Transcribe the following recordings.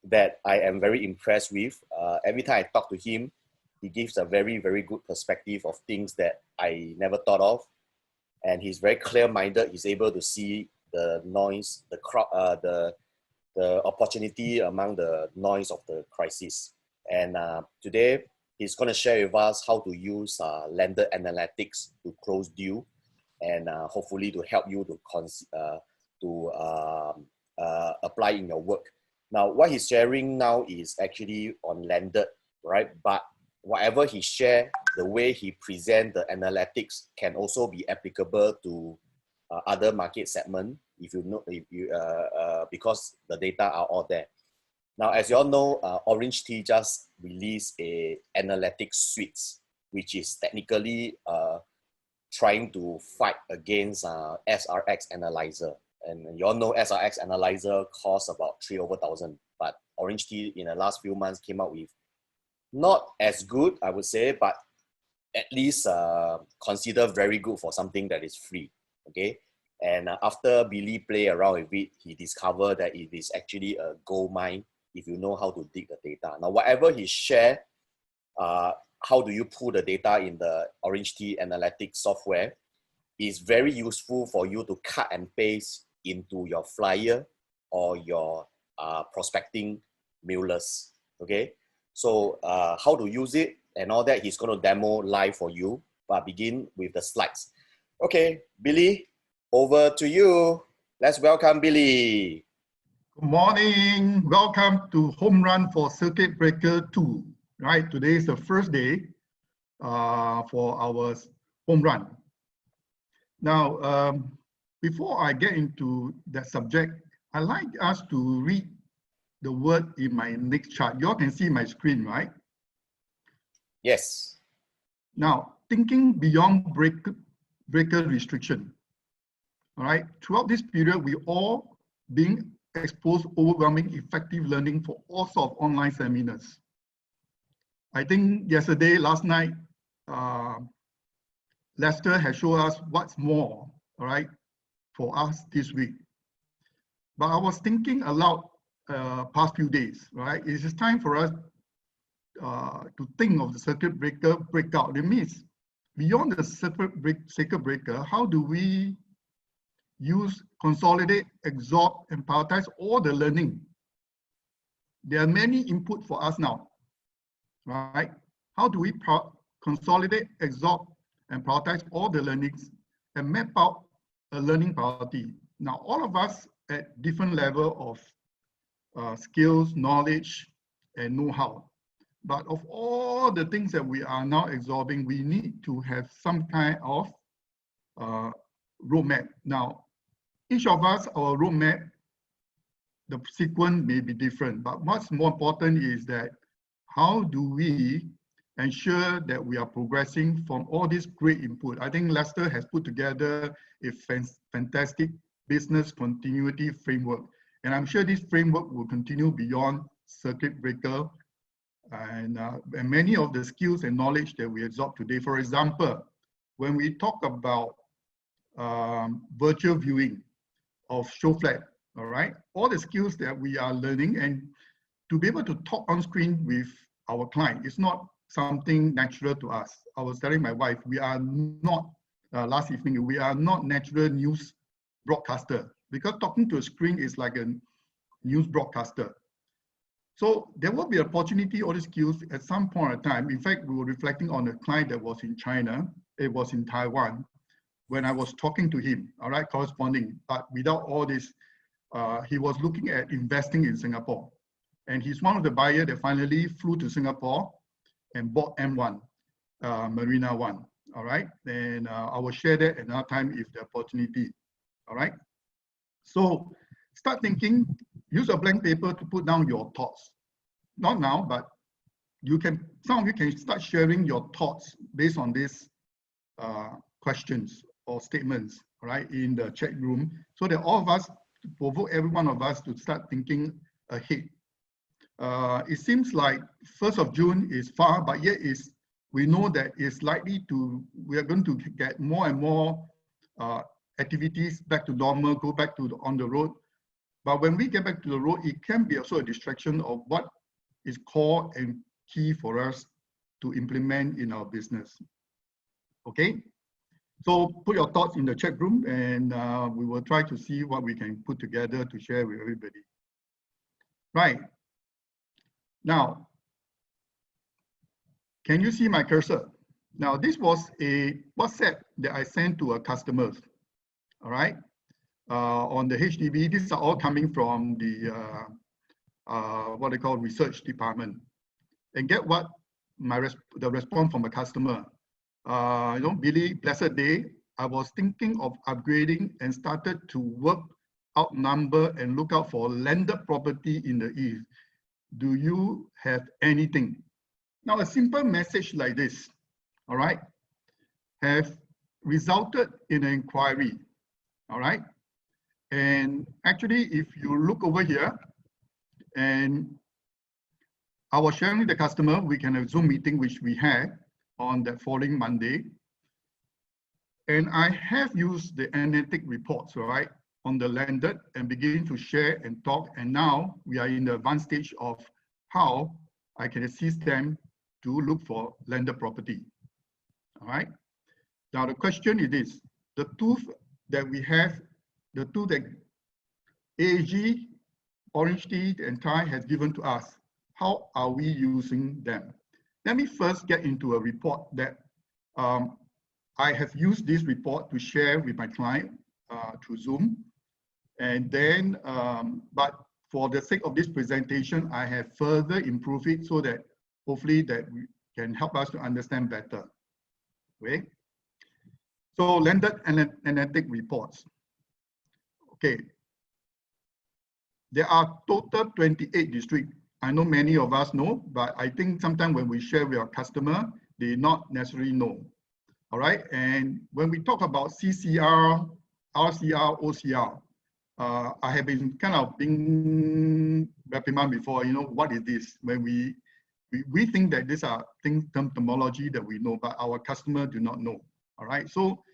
that I am very impressed with. Every time I talk to him, he gives a very, very good perspective of things that I never thought of. And he's very clear-minded. He's able to see the noise, the crowd, the opportunity among the noise of the crisis. And today, he's going to share with us how to use lender analytics to close deal, and hopefully to help you to apply in your work. Now, what he's sharing now is actually on lender, right? But whatever he share, the way he present the analytics can also be applicable to other market segment, if you know, because the data are all there. Now, as you all know, Orange Tea just released a analytics suite, which is technically trying to fight against SRX Analyzer. And you all know SRX Analyzer costs about 3,000, but Orange Tea in the last few months came out with not as good, I would say, but at least considered very good for something that is free, okay? And after Billy play around with it, he discovered that it is actually a gold mine if you know how to dig the data. Now, whatever he share, how do you pull the data in the Orange Tea analytics software is very useful for you to cut and paste into your flyer or your prospecting mailers, okay? So how to use it and all that, he's going to demo live for you, but begin with the slides. Okay, Billy, over to you. Let's welcome Billy. Good morning. Welcome to Home Run for Circuit Breaker 2. Right, today is the first day for our home run. Now, before I get into that subject, I'd like us to read the word in my next chart. You all can see my screen, right? Yes. Now, thinking beyond breaker restriction. All right, throughout this period, we all being exposed overwhelming effective learning for all sorts of online seminars. I think yesterday, last night, Lester has shown us what's more, all right, for us this week. But I was thinking aloud past few days, right? It is time for us to think of the circuit breaker breakout. It means beyond the circuit breaker, how do we use, consolidate, absorb, and prioritize all the learning? There are many input for us now, right? How do we consolidate, absorb, and prioritize all the learnings and map out a learning priority? Now, all of us at different level of skills, knowledge, and know-how. But of all the things that we are now absorbing, we need to have some kind of roadmap. Now, each of us, our roadmap, the sequence may be different, but what's more important is that how do we ensure that we are progressing from all this great input? I think Lester has put together a fantastic business continuity framework. And I'm sure this framework will continue beyond circuit breaker and many of the skills and knowledge that we absorb today. For example, when we talk about virtual viewing of show flat, all right, all the skills that we are learning and to be able to talk on screen with our client is not something natural to us. I was telling my wife, we are not, last evening, we are not natural news broadcaster, because talking to a screen is like a news broadcaster. So there will be opportunity or the skills at some point in time. In fact, we were reflecting on a client that was in China, it was in Taiwan, when I was talking to him, all right, corresponding, but without all this, he was looking at investing in Singapore. And he's one of the buyers that finally flew to Singapore and bought M1, Marina One, all right? And I will share that another time if the opportunity, all right? So start thinking, use a blank paper to put down your thoughts. Not now, but you can, some of you can start sharing your thoughts based on these questions or statements, all right, in the chat room, so that all of us, to provoke every one of us to start thinking ahead. It seems like 1st of June is far, but yet we know that it's likely to, we are going to get more and more activities back to normal, go back to on the road. But when we get back to the road, it can be also a distraction of what is core and key for us to implement in our business. Okay, so put your thoughts in the chat room, and we will try to see what we can put together to share with everybody. Right, now, can you see my cursor? Now, this was a WhatsApp that I sent to a customer, all right, on the HDB. These are all coming from the, what they call research department. And get what the response from a customer. You know, Billy, blessed day, I was thinking of upgrading and started to work out number and look out for landed property in the East. Do you have anything? Now, a simple message like this, all right, have resulted in an inquiry, all right? And actually, if you look over here, and I was sharing with the customer, we can have a Zoom meeting, which we had on the following Monday. And I have used the analytic reports, right, on the landed and begin to share and talk. And now we are in the advanced stage of how I can assist them to look for landed property. All right. Now the question is this: the tools that we have, the tool that AAG, Orange Tea, and Thai has given to us, how are we using them? Let me first get into a report that I have used this report to share with my client through Zoom. And then, but for the sake of this presentation, I have further improved it so that hopefully that can help us to understand better. Okay. So landed analytic reports. Okay. There are total 28 districts. I know many of us know, but I think sometimes when we share with our customer, they not necessarily know. All right. And when we talk about CCR, RCR, OCR, I have been kind of being reprimanded before, you know, what is this? When we think that these are terminology that we know, but our customer do not know. All right. So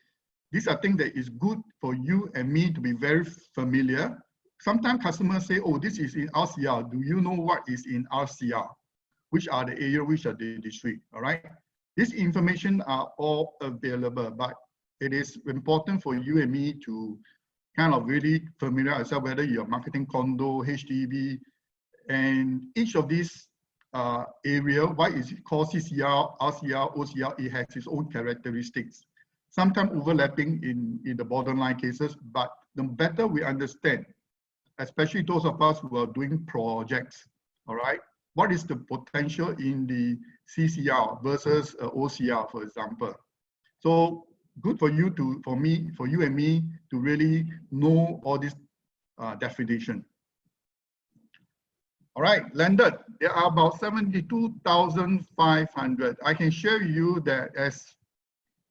these are things that is good for you and me to be very familiar. Sometimes customers say, oh, this is in RCR. Do you know what is in RCR? Which are the area, which are the district, all right? This information are all available, but it is important for you and me to kind of really familiarize ourselves, whether you're marketing condo, HDB, and each of these area, why is it called CCR, RCR, OCR, it has its own characteristics. Sometimes overlapping in the borderline cases, but the better we understand, especially those of us who are doing projects, all right? What is the potential in the CCR versus OCR, for example? So good for you to, for you and me to really know all this definition. All right, landed, there are about 72,500. I can share with you that as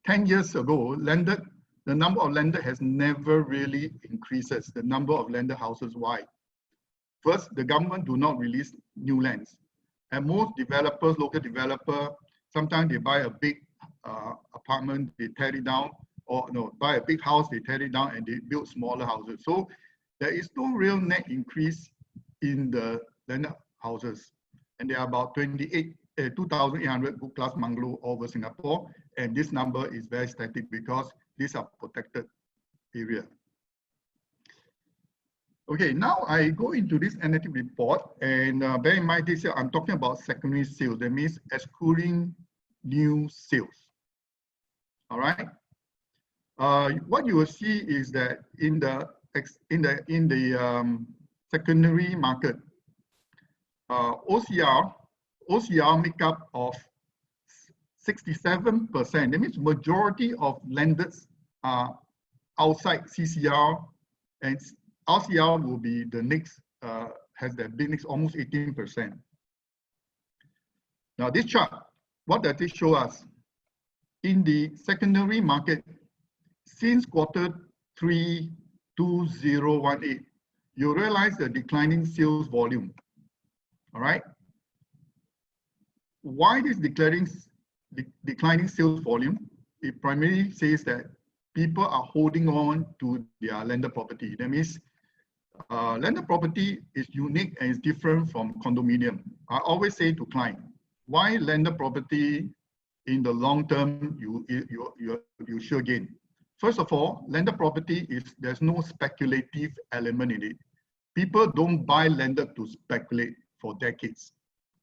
10 years ago, landed, the number of landed has never really increases, the number of landed houses. Why? First, the government do not release new lands. And most developers, local developer, sometimes they buy a big apartment, they tear it down, or no, buy a big house, they tear it down and they build smaller houses. So there is no real net increase in the landed houses. And there are about 2,800 good class bungalow over Singapore. And this number is very static because these are protected area. Okay, now I go into this analytic report, and bear in mind this year I'm talking about secondary sales. That means excluding new sales. All right. What you will see is that in the secondary market, OCR make up of 67%. That means majority of landeds are outside CCR, and RCR will be the next, has the next almost 18%. Now this chart, what does it show us? In the secondary market, since Q3 2018, you realize the declining sales volume. All right. Why this declining sales volume? It primarily says that people are holding on to their landed property. That means landed property is unique and is different from condominium. I always say to client, why landed property in the long term you sure gain? First of all, landed property there's no speculative element in it. People don't buy landed to speculate for decades.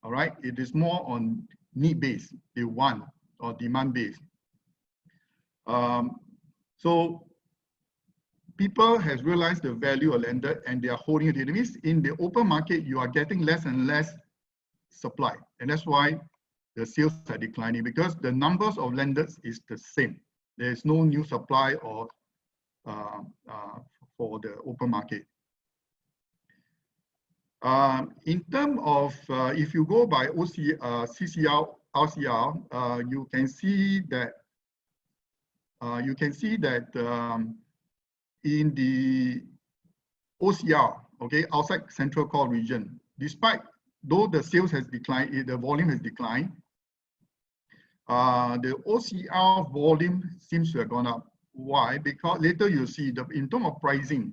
All right, it is more on need based, they want, or demand based. So people has realized the value of landed and they are holding it. It means in the open market, you are getting less and less supply. And that's why the sales are declining, because the numbers of landeds is the same. There is no new supply or for the open market. In terms of, if you go by CCR, RCR, you can see that in the OCR, okay, outside Central Core region, despite though the sales has declined, the volume has declined, the OCR volume seems to have gone up. Why? Because later you see that in terms of pricing,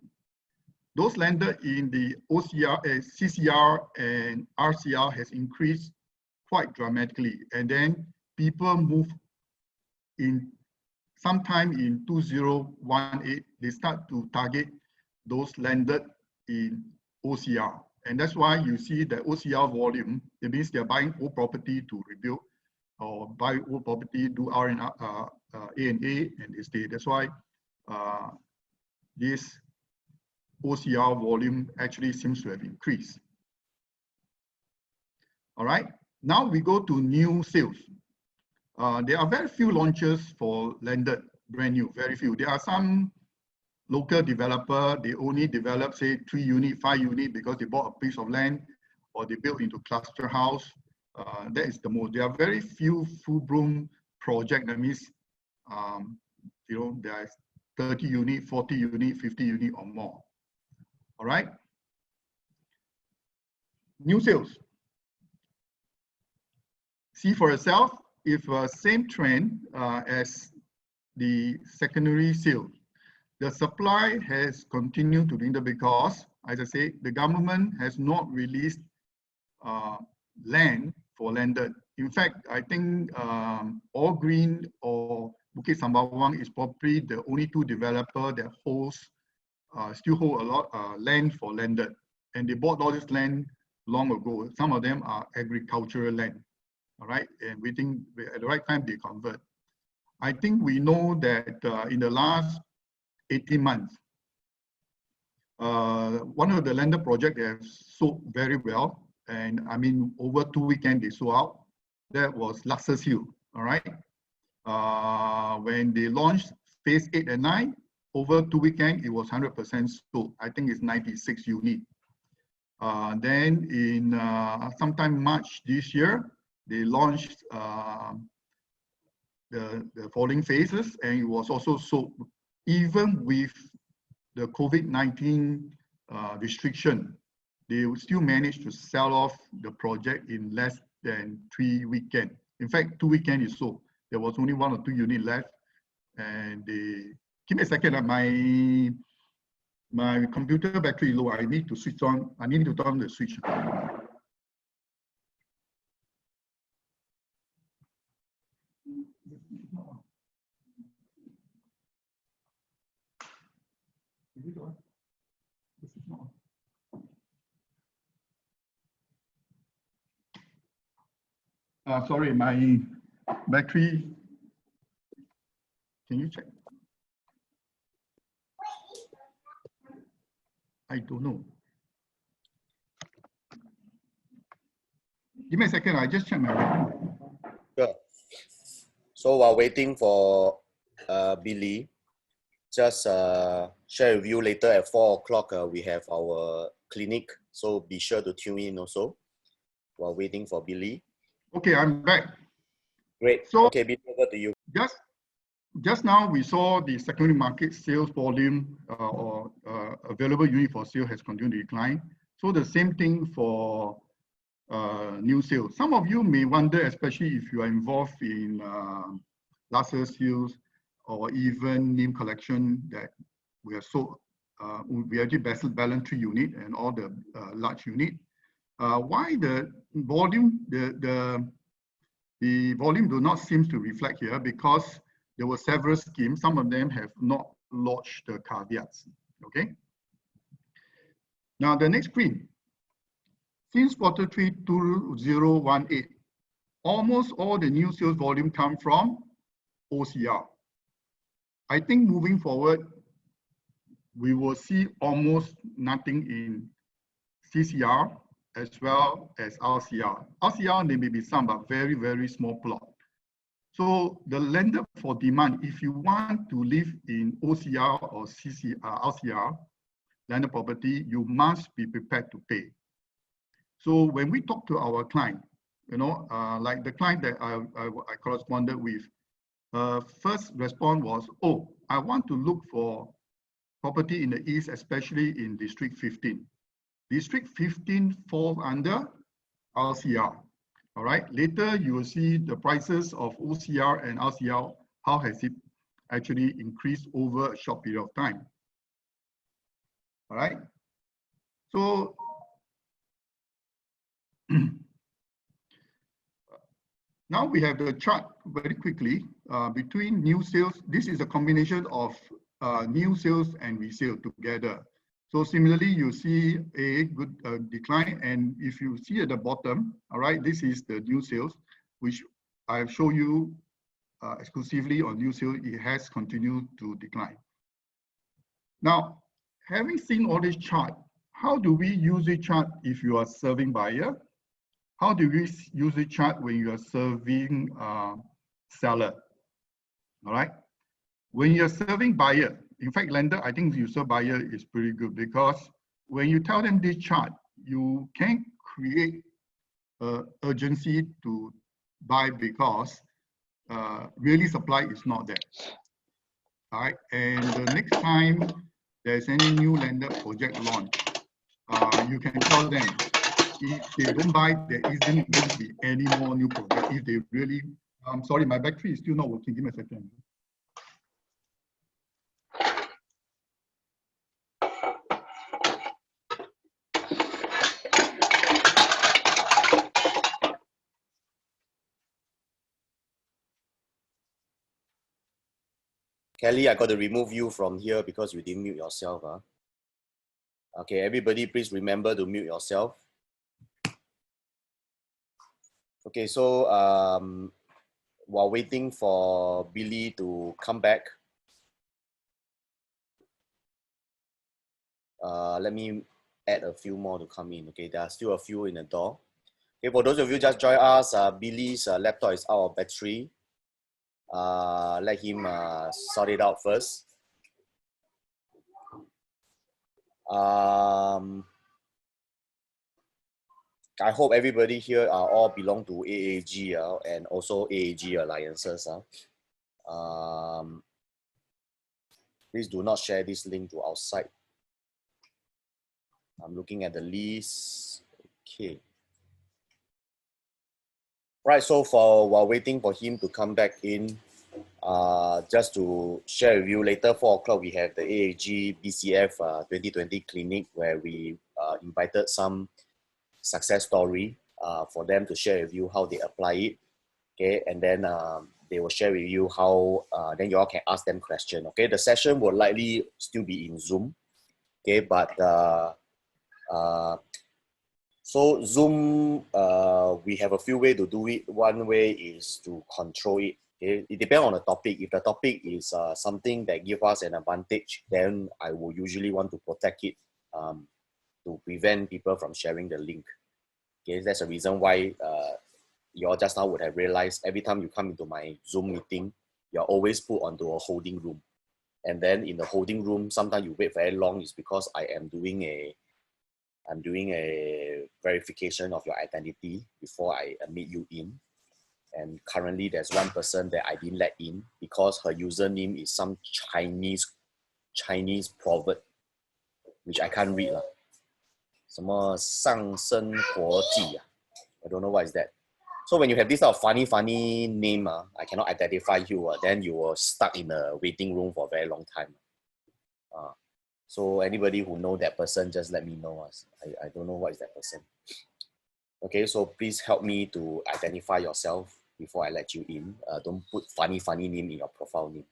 those landed in the OCR, CCR and RCR has increased quite dramatically. And then people move in sometime in 2018, they start to target those landed in OCR. And that's why you see the OCR volume, it means they're buying old property to rebuild or buy old property, do A&A, and they stay. That's why this OCR volume actually seems to have increased. All right, now we go to new sales. There are very few launches for landed, brand new, very few. There are some local developer, they only develop say 3 unit, 5 unit because they bought a piece of land or they built into cluster house. That is the most. There are very few full-blown project. That means, you know, there's 30 unit, 40 unit, 50 unit or more. All right. New sales. See for yourself, if same trend as the secondary sale, the supply has continued to dwindle because, as I say, the government has not released land for landed. In fact, I think All Green or Bukit Sembawang is probably the only 2 developers that still hold a lot land for landed. And they bought all this land long ago. Some of them are agricultural land. All right, and we think at the right time they convert. I think we know that in the last 18 months, one of the landed projects have sold very well, and I mean over 2 weekends they sold out. That was Luxus Hill. All right, when they launched phase 8 and 9, over 2 weekends it was 100% sold. I think it's 96 units. Then in sometime March this year, they launched the following phases, and it was also sold even with the COVID-19 restriction. They would still manage to sell off the project in less than 3 weekends. In fact, 2 weekends is sold. There was only 1 or 2 units left, and they give me a second. My computer battery is low. I need to switch on. I need to turn on the switch. Sorry, my battery. Can you check? I don't know. Give me a second. I just check my battery. Sure. So while waiting for Billy, just share with you later at 4 o'clock, we have our clinic. So be sure to tune in also while waiting for Billy. Okay, I'm back. Great. So, okay, Billy, over to you. Just now we saw the secondary market sales volume or available unit for sale has continued to decline. So the same thing for new sales. Some of you may wonder, especially if you are involved in last year's sales or even name collection, that we have sold we actually balance 3 unit and all the large unit. Why the volume, the volume do not seem to reflect here? Because there were several schemes. Some of them have not lodged the caveats. Okay. Now the next screen. Since Q3 2018, almost all the new sales volume come from OCR. I think moving forward, we will see almost nothing in CCR as well as RCR. RCR, there may be some, but very, very small plot. So the lender for demand, if you want to live in OCR or RCR, landed property, you must be prepared to pay. So when we talk to our client, you know, like the client that I corresponded with, first response was, oh, I want to look for property in the East, especially in District 15. District 15 falls under RCR. All right. Later, you will see the prices of OCR and RCR, how has it actually increased over a short period of time. All right. So now we have the chart very quickly between new sales. This is a combination of new sales and resale together. So similarly, you see a good decline. And if you see at the bottom, all right, this is the new sales, which I have shown you exclusively on new sales. It has continued to decline. Now, having seen all this chart, how do we use the chart if you are serving buyer? How do we use the chart when you are serving seller? All right. When you're serving buyer, in fact, lender, I think you serve buyer is pretty good, because when you tell them this chart, you can create urgency to buy, because really supply is not there. All right. And the next time there's any new lender project launch, you can tell them, if they don't buy, there isn't going to be any more new project. If they really, I'm sorry, my battery is still not working. Give me a second. Kelly, I got to remove you from here because you didn't mute yourself. Huh? Okay, everybody, please remember to mute yourself. Okay, so while waiting for Billy to come back, let me add a few more to come in. Okay, there are still a few in the door. Okay, for those of you just join us, Billy's laptop is out of battery. Let him sort it out first. I hope everybody here all belong to AAG and also AAG alliances. Please do not share this link to outside. I'm looking at the list. Okay. Right, so while waiting for him to come back in, just to share with you, later 4 o'clock we have the AAG BCF 2020 clinic, where we invited some success story for them to share with you how they apply it. Okay, and then they will share with you how then you all can ask them questions. Okay, the session will likely still be in Zoom. Okay, but so Zoom, we have a few ways to do it. One way is to control it. Okay? It depends on the topic. If the topic is something that gives us an advantage, then I will usually want to protect it to prevent people from sharing the link. Okay, that's the reason why you all just now would have realized every time you come into my Zoom meeting, you're always put onto a holding room. And then in the holding room, sometimes you wait very long. Is because I'm doing a verification of your identity before I admit you in. And currently there's one person that I didn't let in because her username is some Chinese proverb, which I can't read. 什么上升国际 I don't know what is that. So when you have this sort of funny name, I cannot identify you, then you were stuck in a waiting room for a very long time. So anybody who know that person, just let me know. I don't know what is that person. Okay, so please help me to identify yourself before I let you in. Don't put funny name in your profile name.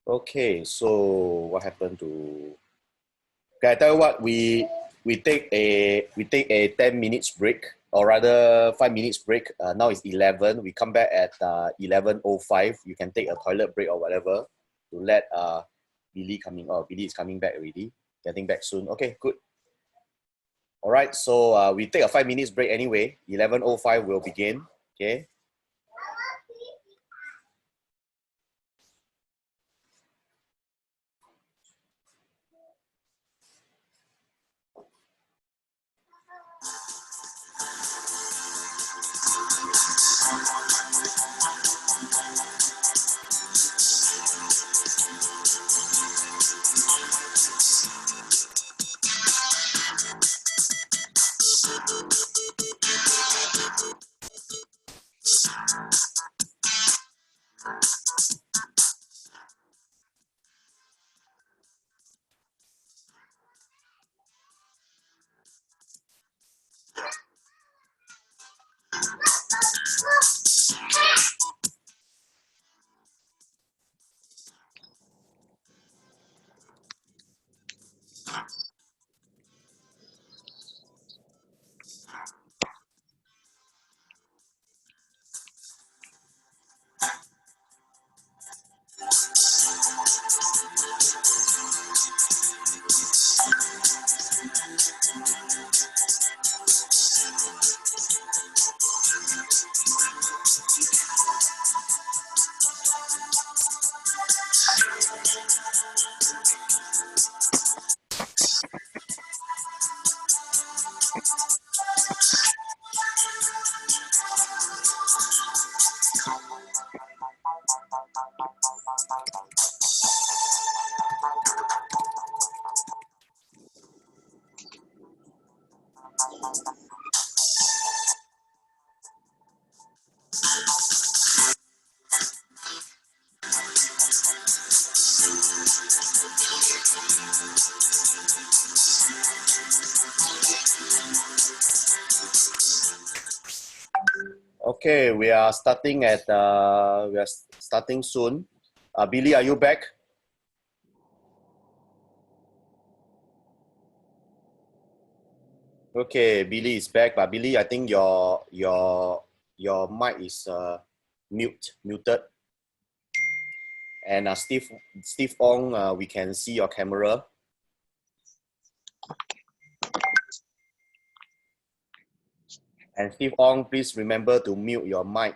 Okay, so what happened to? Okay, I tell you what, we take a 10 minutes break, or rather 5 minutes break. Now it's 11. We come back at 11:05. You can take a toilet break or whatever to let Billy coming. Oh, Billy is coming back already. Getting back soon. Okay, good. All right, so we take a 5 minutes break anyway. 11:05 will begin. Okay. Okay, we are starting soon. Billy, are you back? Okay, Billy is back, but Billy, I think your mic is muted. And Steve Ong, we can see your camera. And Steve Ong, please remember to mute your mic.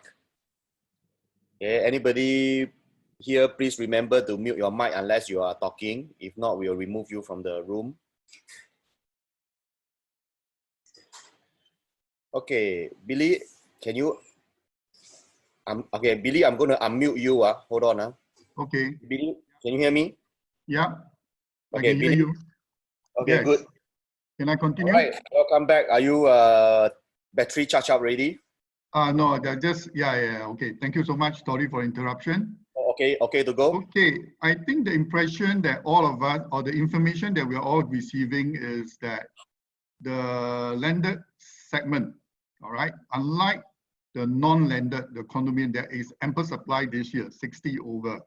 Okay, anybody here, please remember to mute your mic unless you are talking. If not, we'll remove you from the room. Okay, Billy, can you? Okay, Billy, I'm going to unmute you. Hold on. Okay. Billy, can you hear me? Yeah. Okay, I can Billy. hear you. Okay, Yes. good. Can I continue? All right, welcome back. Are you battery charge up ready? No, that just, yeah. Okay. Thank you so much. Sorry for interruption. Okay to go? Okay. I think the impression that all of us, or the information that we're all receiving is that the landed segment, all right, unlike the non-landed, the condominium, there is ample supply this year, 60 over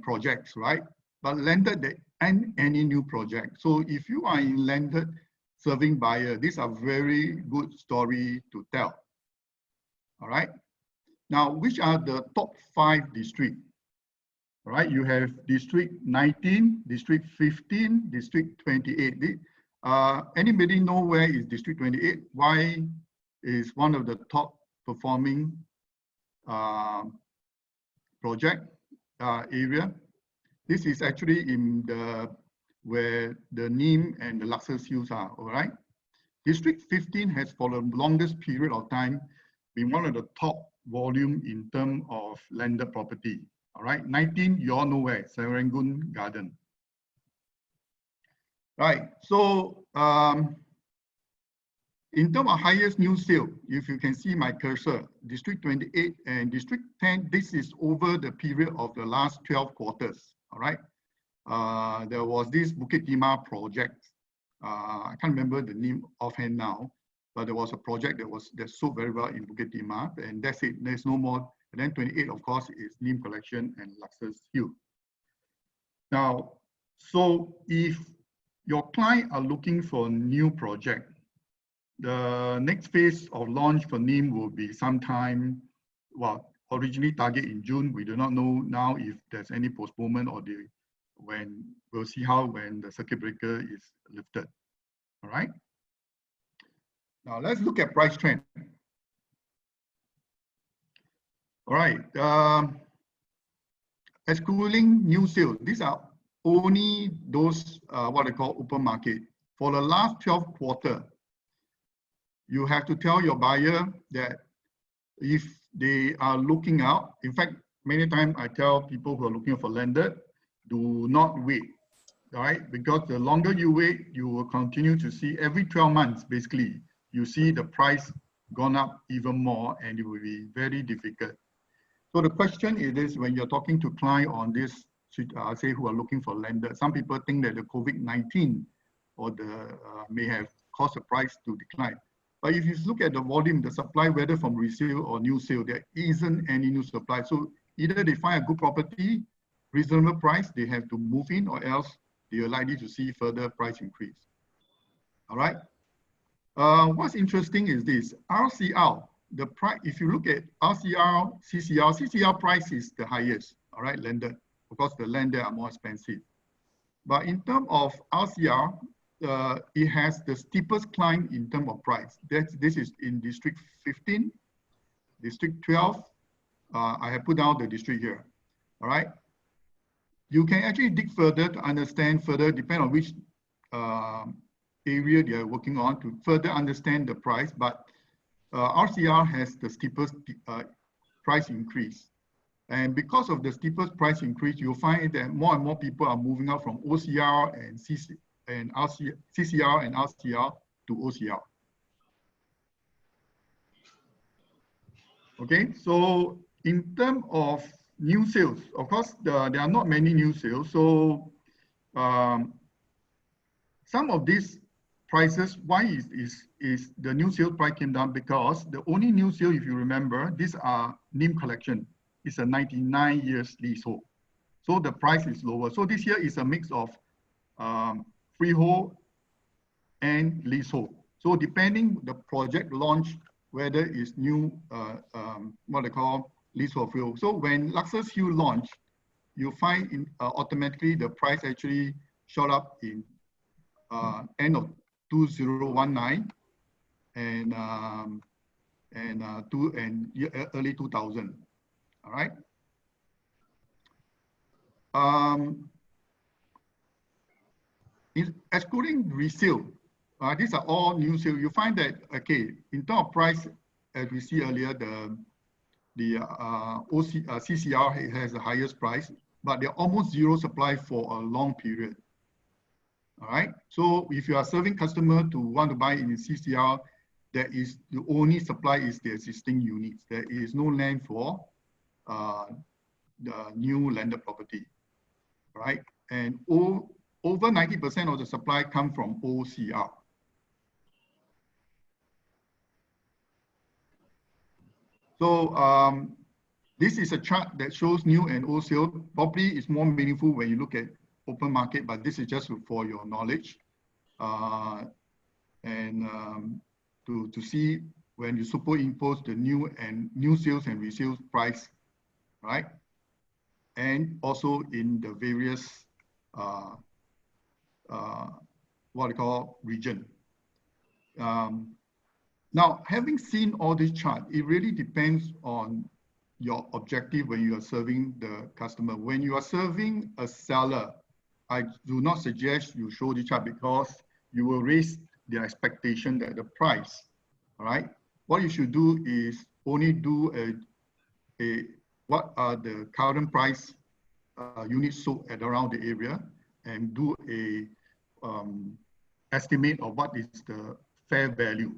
projects, right? But landed, there ain't any new project. So if you are in landed serving buyer, these are very good story to tell. All right. Now, which are the top 5 districts? All right, you have District 19, District 15, District 28. Anybody know where is District 28? Why is one of the top performing project area? This is actually in the where the Neem and the Luxus Hills are. All right. District 15 has for the longest period of time been one of the top volume in terms of landed property. All right, 19, you all know where, Serangoon Garden. Right, so in terms of highest new sale, if you can see my cursor, District 28 and District 10, this is over the period of the last 12 quarters, all right? there was this Bukit Timah project. I can't remember the name offhand now, but there was a project that sold very well in Bukit Timah, and that's it. There's no more. And then 28, of course, is Neem Collection and Luxus Hill. Now, so if your client are looking for a new project, the next phase of launch for Neem will be sometime, well, originally target in June. We do not know now if there's any postponement or we'll see when the circuit breaker is lifted. All right. Now let's look at price trend. All right. Excluding new sales, these are only those what I call open market. For the last 12 quarters, you have to tell your buyer that if they are looking out, in fact, many times I tell people who are looking for lender, do not wait, all right? Because the longer you wait, you will continue to see every 12 months, basically, you see the price gone up even more and it will be very difficult. So the question is this, when you're talking to client on this, say who are looking for lender, some people think that the COVID-19 or may have caused the price to decline. But if you look at the volume, the supply, whether from resale or new sale, there isn't any new supply. So either they find a good property, reasonable price, they have to move in, or else they are likely to see further price increase. All right. What's interesting is this, RCR, the price, if you look at RCR, CCR price is the highest, all right, lender. Of course, the lender are more expensive. But in terms of RCR, it has the steepest climb in terms of price. This is in District 15, District 12. I have put down the district here. All right. You can actually dig further to understand further, depend on which area they are working on to further understand the price. But RCR has the steepest price increase. And because of the steepest price increase, you'll find that more and more people are moving out from OCR and CCR and RCR to OCR. Okay, so in terms of new sales, of course, there are not many new sales. So some of these prices, why is the new sale price came down? Because the only new sale, if you remember, these are Neem collection. It's a 99 years leasehold. So the price is lower. So this year is a mix of freehold and leasehold. So depending the project launch, whether it's new, what they call leasehold freehold. So when Luxus Hill launch, you find automatically the price actually shot up in end of 2019 and early 2000. All right. Excluding resale, these are all new sale. You find that, okay, in terms of price, as we see earlier, the CCR has the highest price, but they're almost zero supply for a long period. All right. So if you are serving customer to want to buy in CCR, there is the only supply is the existing units. There is no land for the new landed property, right? And over 90% of the supply come from OCR. So this is a chart that shows new and old sale. Probably it's more meaningful when you look at open market, but this is just for your knowledge. To see when you superimpose the new sales and resale price, right? And also in the various what I call region. Now, having seen all this chart, it really depends on your objective when you are serving the customer. When you are serving a seller, I do not suggest you show the chart because you will raise the expectation that the price, all right? What you should do is only do what are the current price units sold at around the area and do a estimate of what is the fair value.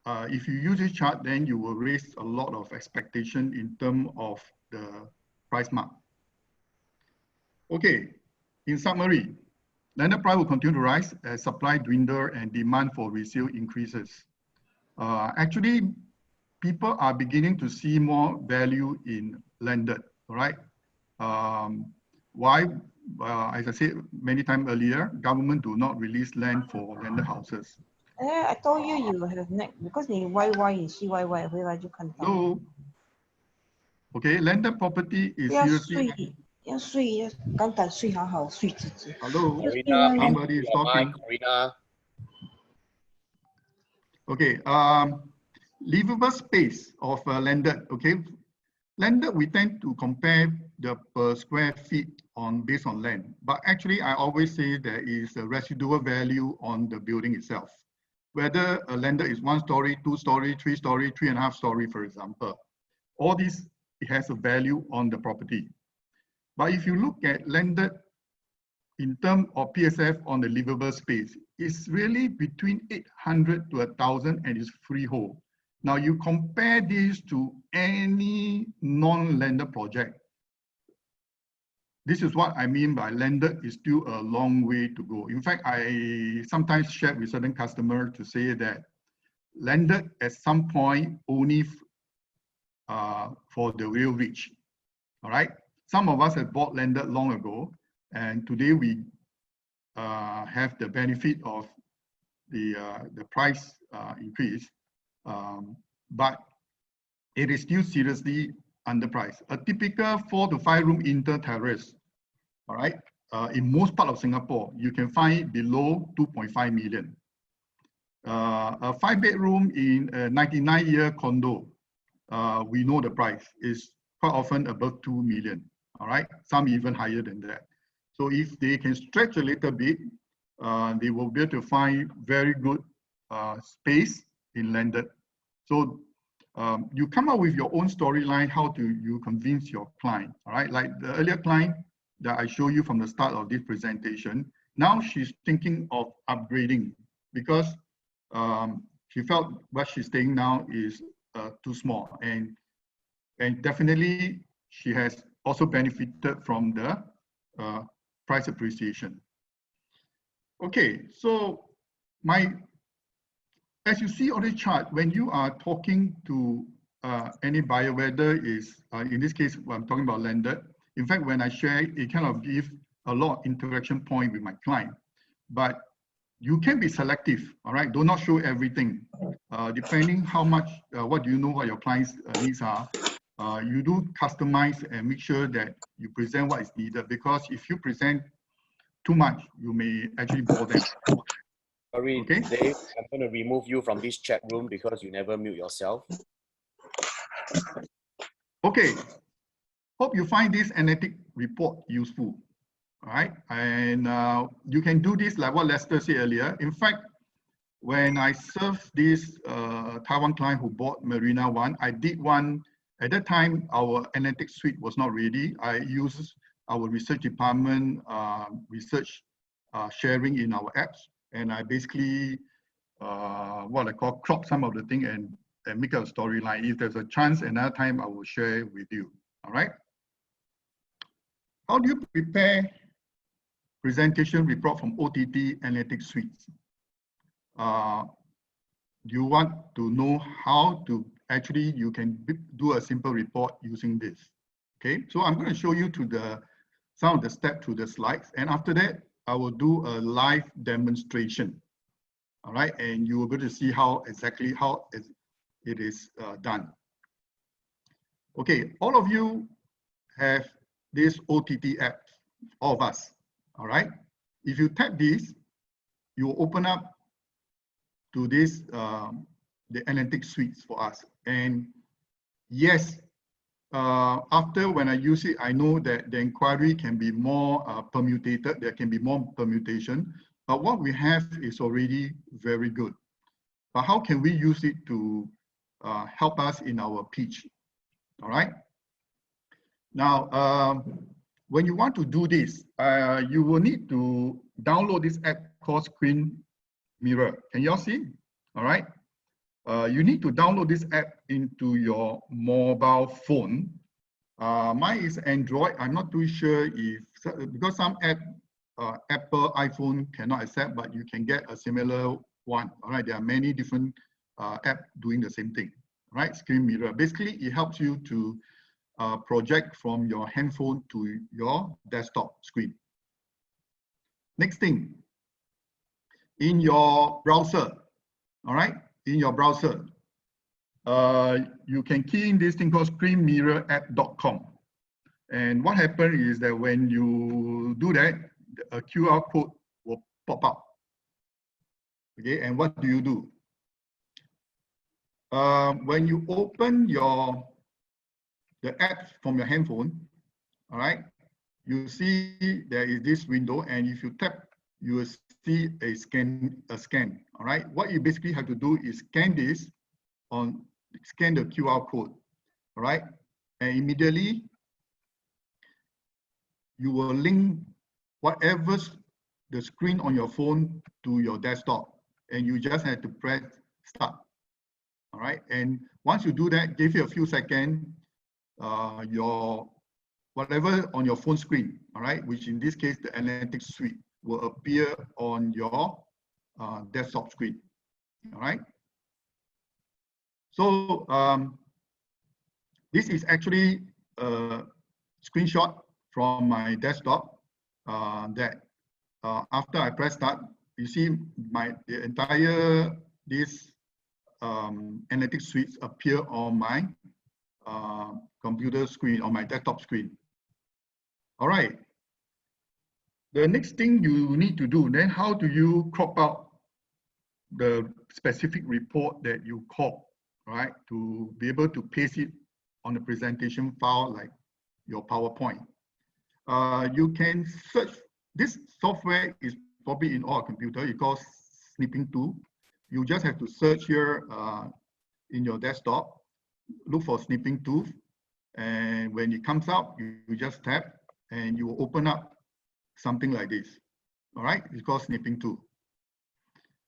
If you use this chart, then you will raise a lot of expectation in terms of the price mark. Okay, in summary, landed price will continue to rise as supply dwindles and demand for resale increases. Actually, people are beginning to see more value in landed, right? Why? As I said many times earlier, government do not release land for landed houses. I told you you have neck because 你 YY 你去 YY 回来就看到。So, okay, landed property is 不要 seriously. 睡，要睡，要敢敢睡好好睡自己。 Hello, Corina, somebody is your mic, talking. Corina. Okay, livable space of landed. Okay, landed we tend to compare the per square feet based on land, but actually I always say there is a residual value on the building itself. Whether a landed is 1 story, 2 story, 3 story, 3.5 story, for example, all this it has a value on the property. But if you look at landed in terms of PSF on the livable space, it's really between 800 to 1,000 and it's freehold. Now you compare this to any non-landed project. This is what I mean by landed is still a long way to go. In fact, I sometimes share with certain customers to say that landed at some point only for the real rich. All right. Some of us have bought landed long ago, and today we have the benefit of the price increase, but it is still seriously underpriced. A typical 4 to 5 room inter terrace, all right, in most part of Singapore, you can find below 2.5 million. A 5-bedroom in a 99-year condo, we know the price is quite often above 2 million, all right, some even higher than that. So if they can stretch a little bit, they will be able to find very good space in landed. So you come up with your own storyline, how do you convince your client, all right? Like the earlier client that I showed you from the start of this presentation, now she's thinking of upgrading because she felt what she's staying now is too small, and definitely she has also benefited from the price appreciation. Okay, so as you see on the chart, when you are talking to any buyer, whether is in this case I'm talking about landed. In fact, when I share it kind of gives a lot of interaction point with my client, but you can be selective, all right? Do not show everything. Depending how much, what do you know what your client's needs are, you do customize and make sure that you present what is needed, because if you present too much, you may actually bore them. Sorry, okay? Dave, I'm going to remove you from this chat room because you never mute yourself. Okay, hope you find this analytic report useful. All right, and you can do this like what Lester said earlier. In fact, when I served this Taiwan client who bought Marina 1, I did one. At that time, our analytics suite was not ready. I used our research department research sharing in our apps, and I basically what I call crop some of the thing and make a storyline. If there's a chance another time, I will share with you. All right. How do you prepare presentation report from OTT analytics suites? You want to know how to actually you can do a simple report using this. Okay, so I'm going to show you to some of the steps through the slides, and after that I will do a live demonstration. All right, and you will be able to see how exactly how it is done. Okay, all of you have this OTT app, all of us. All right, if you tap this, you will open up to this the analytics suites for us. And yes, after when I use it, I know that the inquiry can be more permutated. There can be more permutation, but what we have is already very good. But how can we use it to help us in our pitch? All right. Now, when you want to do this, you will need to download this app called Screen Mirror. Can you all see? All right. You need to download this app into your mobile phone. Mine is Android. I'm not too sure if, because some app Apple iPhone cannot accept, but you can get a similar one. All right, there are many different apps doing the same thing. Right, screen mirror. Basically, it helps you to project from your handphone to your desktop screen. Next thing, in your browser, all right, in your browser, you can key in this thing called screenmirrorapp.com. And what happens is that when you do that, a QR code will pop up. Okay, and what do? When you open the apps from your handphone, all right, you see there is this window, and if you tap, you will see a scan. All right, what you basically have to do is scan the QR code. All right, and immediately you will link whatever the screen on your phone to your desktop, and you just have to press start. All right, and once you do that, give it a few seconds, your whatever on your phone screen, all right, which in this case the analytics suite, will appear on your desktop screen. All right. So this is actually a screenshot from my desktop that after I press start, you see the entire this analytics suites appear on my computer screen, on my desktop screen. All right. The next thing you need to do, then how do you crop out the specific report that you caught, right? To be able to paste it on a presentation file like your PowerPoint. You can search, this software is probably in all computer, it's called Snipping Tool. You just have to search here in your desktop, look for Snipping Tool, and when it comes up, you just tap and you will open up something like this. All right, it's called Snipping Tool.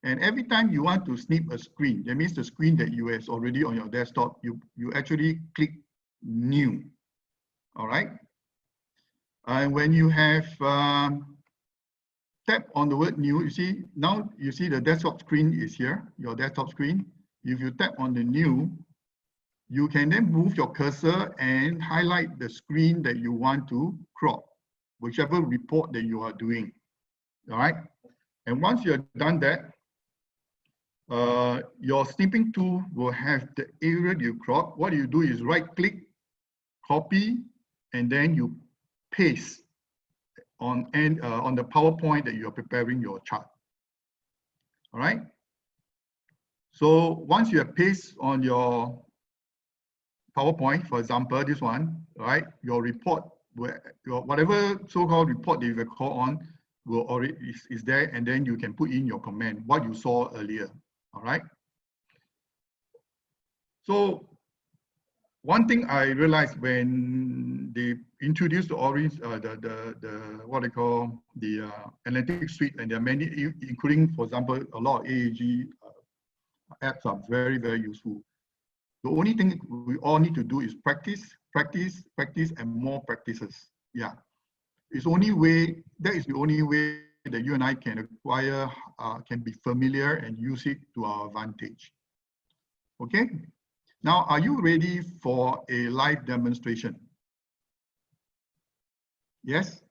And every time you want to snip a screen, that means the screen that you is already on your desktop, you actually click New. All right. And when you have tap on the word New, you see now you see the desktop screen is here, your desktop screen. If you tap on the New, you can then move your cursor and highlight the screen that you want to crop, whichever report that you are doing. All right. And once you have done that, your snipping tool will have the area you crop. What you do is right click, copy, and then you paste on the PowerPoint that you are preparing your chart. All right. So once you have pasted on your PowerPoint, for example, this one, right? Your report, whatever so-called report that you record on, will already is there, and then you can put in your comment, what you saw earlier. All right. So one thing I realized when they introduced the Orange, what they call the analytics suite, and there are many, including, for example, a lot of AAG apps are very, very useful. The only thing we all need to do is practice, practice, practice, and more practices. Yeah, it's only way, that is the only way that you and I can acquire, can be familiar and use it to our advantage. Okay. Now, are you ready for a live demonstration? Yes?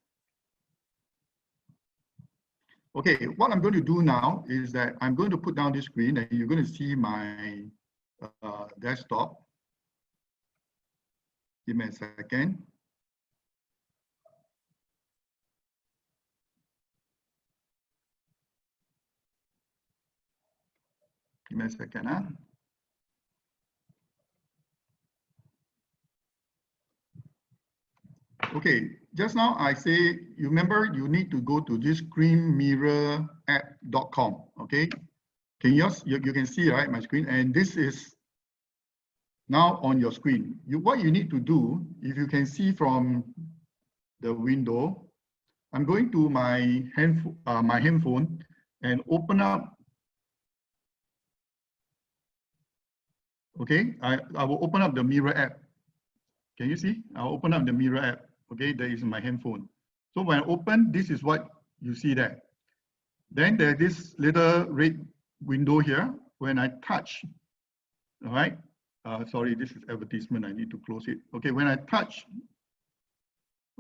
Okay, what I'm going to do now is that I'm going to put down this screen and you're going to see my desktop. Give me a second. Give me a second. Huh? Okay, just now I say, you remember you need to go to this screenmirrorapp.com. Okay, can you can see, right, my screen, and this is now on your screen. What you need to do, if you can see from the window, I'm going to my handphone and open up. Okay, I will open up the mirror app. Can you see? I'll open up the mirror app. Okay, there is my handphone. So when I open, this is what You see that. Then there's this little red window here. When I touch, all right, sorry, this is advertisement, I need to close it. Okay, when I touch,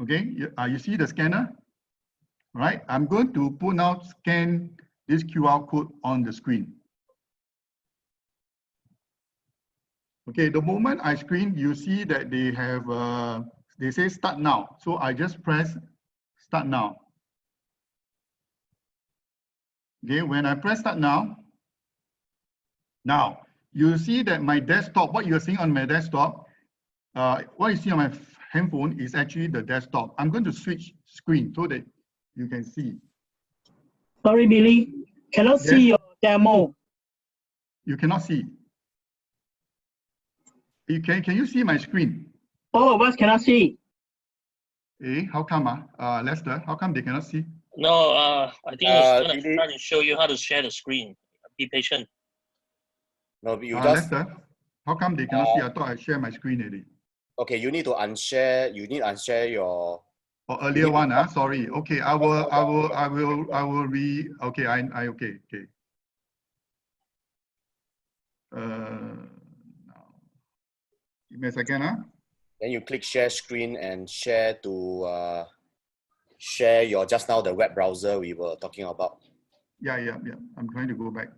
okay, you see the scanner? All right, I'm going to put now scan this QR code on the screen. Okay, the moment I screen, you see that they have, they say start now. So I just press start now. Okay, when I press start now, you see that my desktop, what you're seeing on my desktop, what you see on my handphone is actually the desktop. I'm going to switch screen so that you can see. Sorry, Billy, cannot see your demo. You cannot see. Can you see my screen? All of us cannot see. How come, Lester, how come they cannot see? No, I think he's trying to show you how to share the screen. Be patient. No, you just Lester, how come they cannot see? I thought I share my screen already. okay. You need to unshare. You need to unshare your earlier one. Sorry. Okay, I will okay. Okay. Give me a second. Then you click share screen and share to share your just now the web browser we were talking about. Yeah. I'm trying to go back.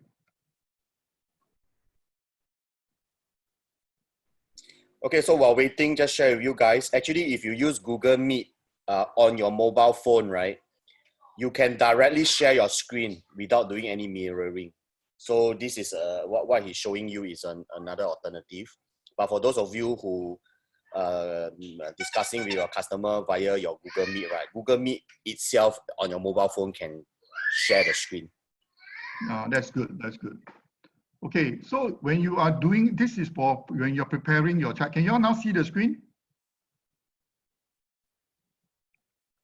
Okay, so while waiting, just share with you guys. Actually, if you use Google Meet on your mobile phone, right, you can directly share your screen without doing any mirroring. So this is what he's showing you is another alternative. But for those of you who discussing with your customer via your Google Meet, right? Google Meet itself on your mobile phone can share the screen. That's good. That's good. Okay, so when you are doing, this is for when you're preparing your chart. Can you all now see the screen?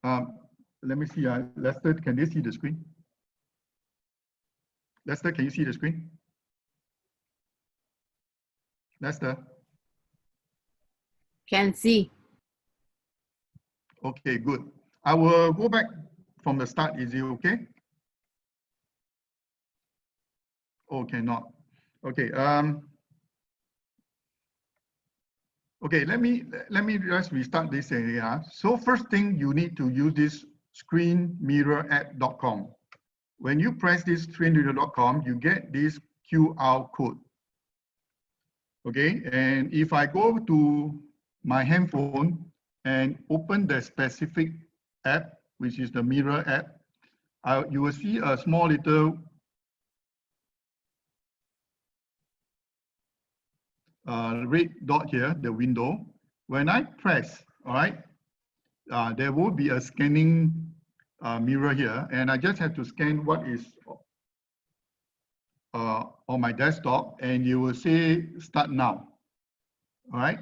Let me see, Lester, can they see the screen? Lester, can you see the screen? Lester? Can see. Okay, good. I will go back from the start. Is it okay? Oh, cannot. Okay. Okay. Let me just restart this area. So first thing, you need to use this screenmirrorapp.com. When you press this screenmirror.com, you get this QR code. Okay. And if I go to my handphone and open the specific app, which is the mirror app, you will see a small little red dot here, the window. When I press, all right, there will be a scanning mirror here, and I just have to scan what is on my desktop, and you will say start now. All right.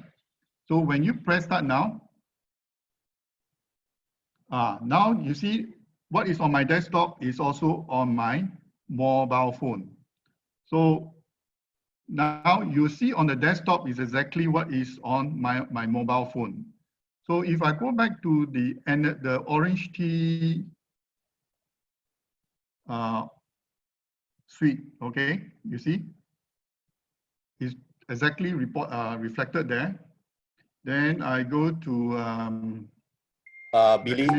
So when you press start now, now you see what is on my desktop is also on my mobile phone. So now you see on the desktop is exactly what is on my mobile phone. So if I go back to the orange tea suite, okay, you see, it's exactly reflected there. Then I go to Billy,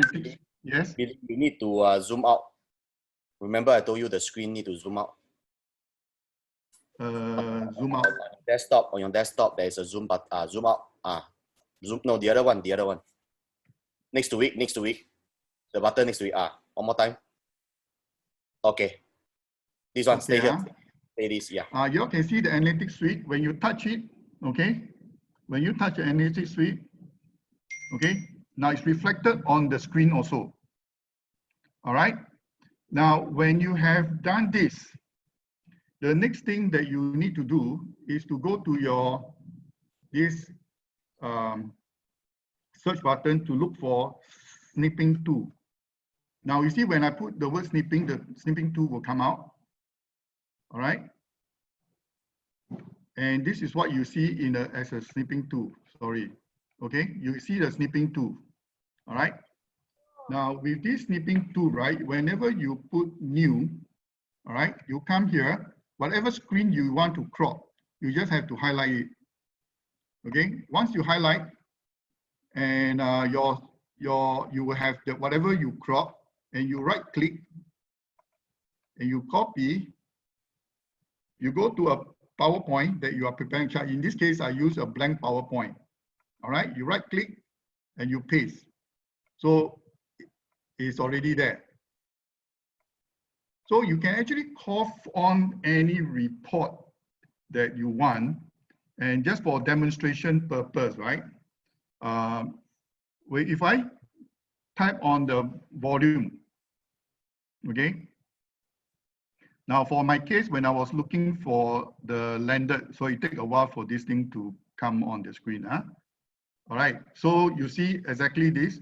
yes. Billy, you need to zoom out. Remember, I told you the screen need to zoom out. Zoom out. On your desktop, there is a zoom button. Zoom out. Zoom. No, the other one. Next to it. The button next to it. One more time. Okay. This one. Stay here. Stay this. Yeah. You all can see the analytics suite when you touch it. Okay. When you touch the analytics suite. Okay. Now it's reflected on the screen also. All right. Now, when you have done this, the next thing that you need to do is to go to this search button to look for snipping tool. Now you see when I put the word snipping, the snipping tool will come out. All right. And this is what you see as a snipping tool. Sorry. Okay. You see the snipping tool. All right. Now with this snipping tool, right, whenever you put new, all right, you come here, whatever screen you want to crop, you just have to highlight it. Okay, once you highlight, and you will have the whatever you crop, and you right click, and you copy. You go to a PowerPoint that you are preparing chart. In this case, I use a blank PowerPoint. All right, you right click and you paste. So it's already there. So you can actually call on any report that you want, and just for demonstration purpose, right? If I type on the volume, okay? Now for my case, when I was looking for the landed, so it takes a while for this thing to come on the screen. Huh? All right, so you see exactly this.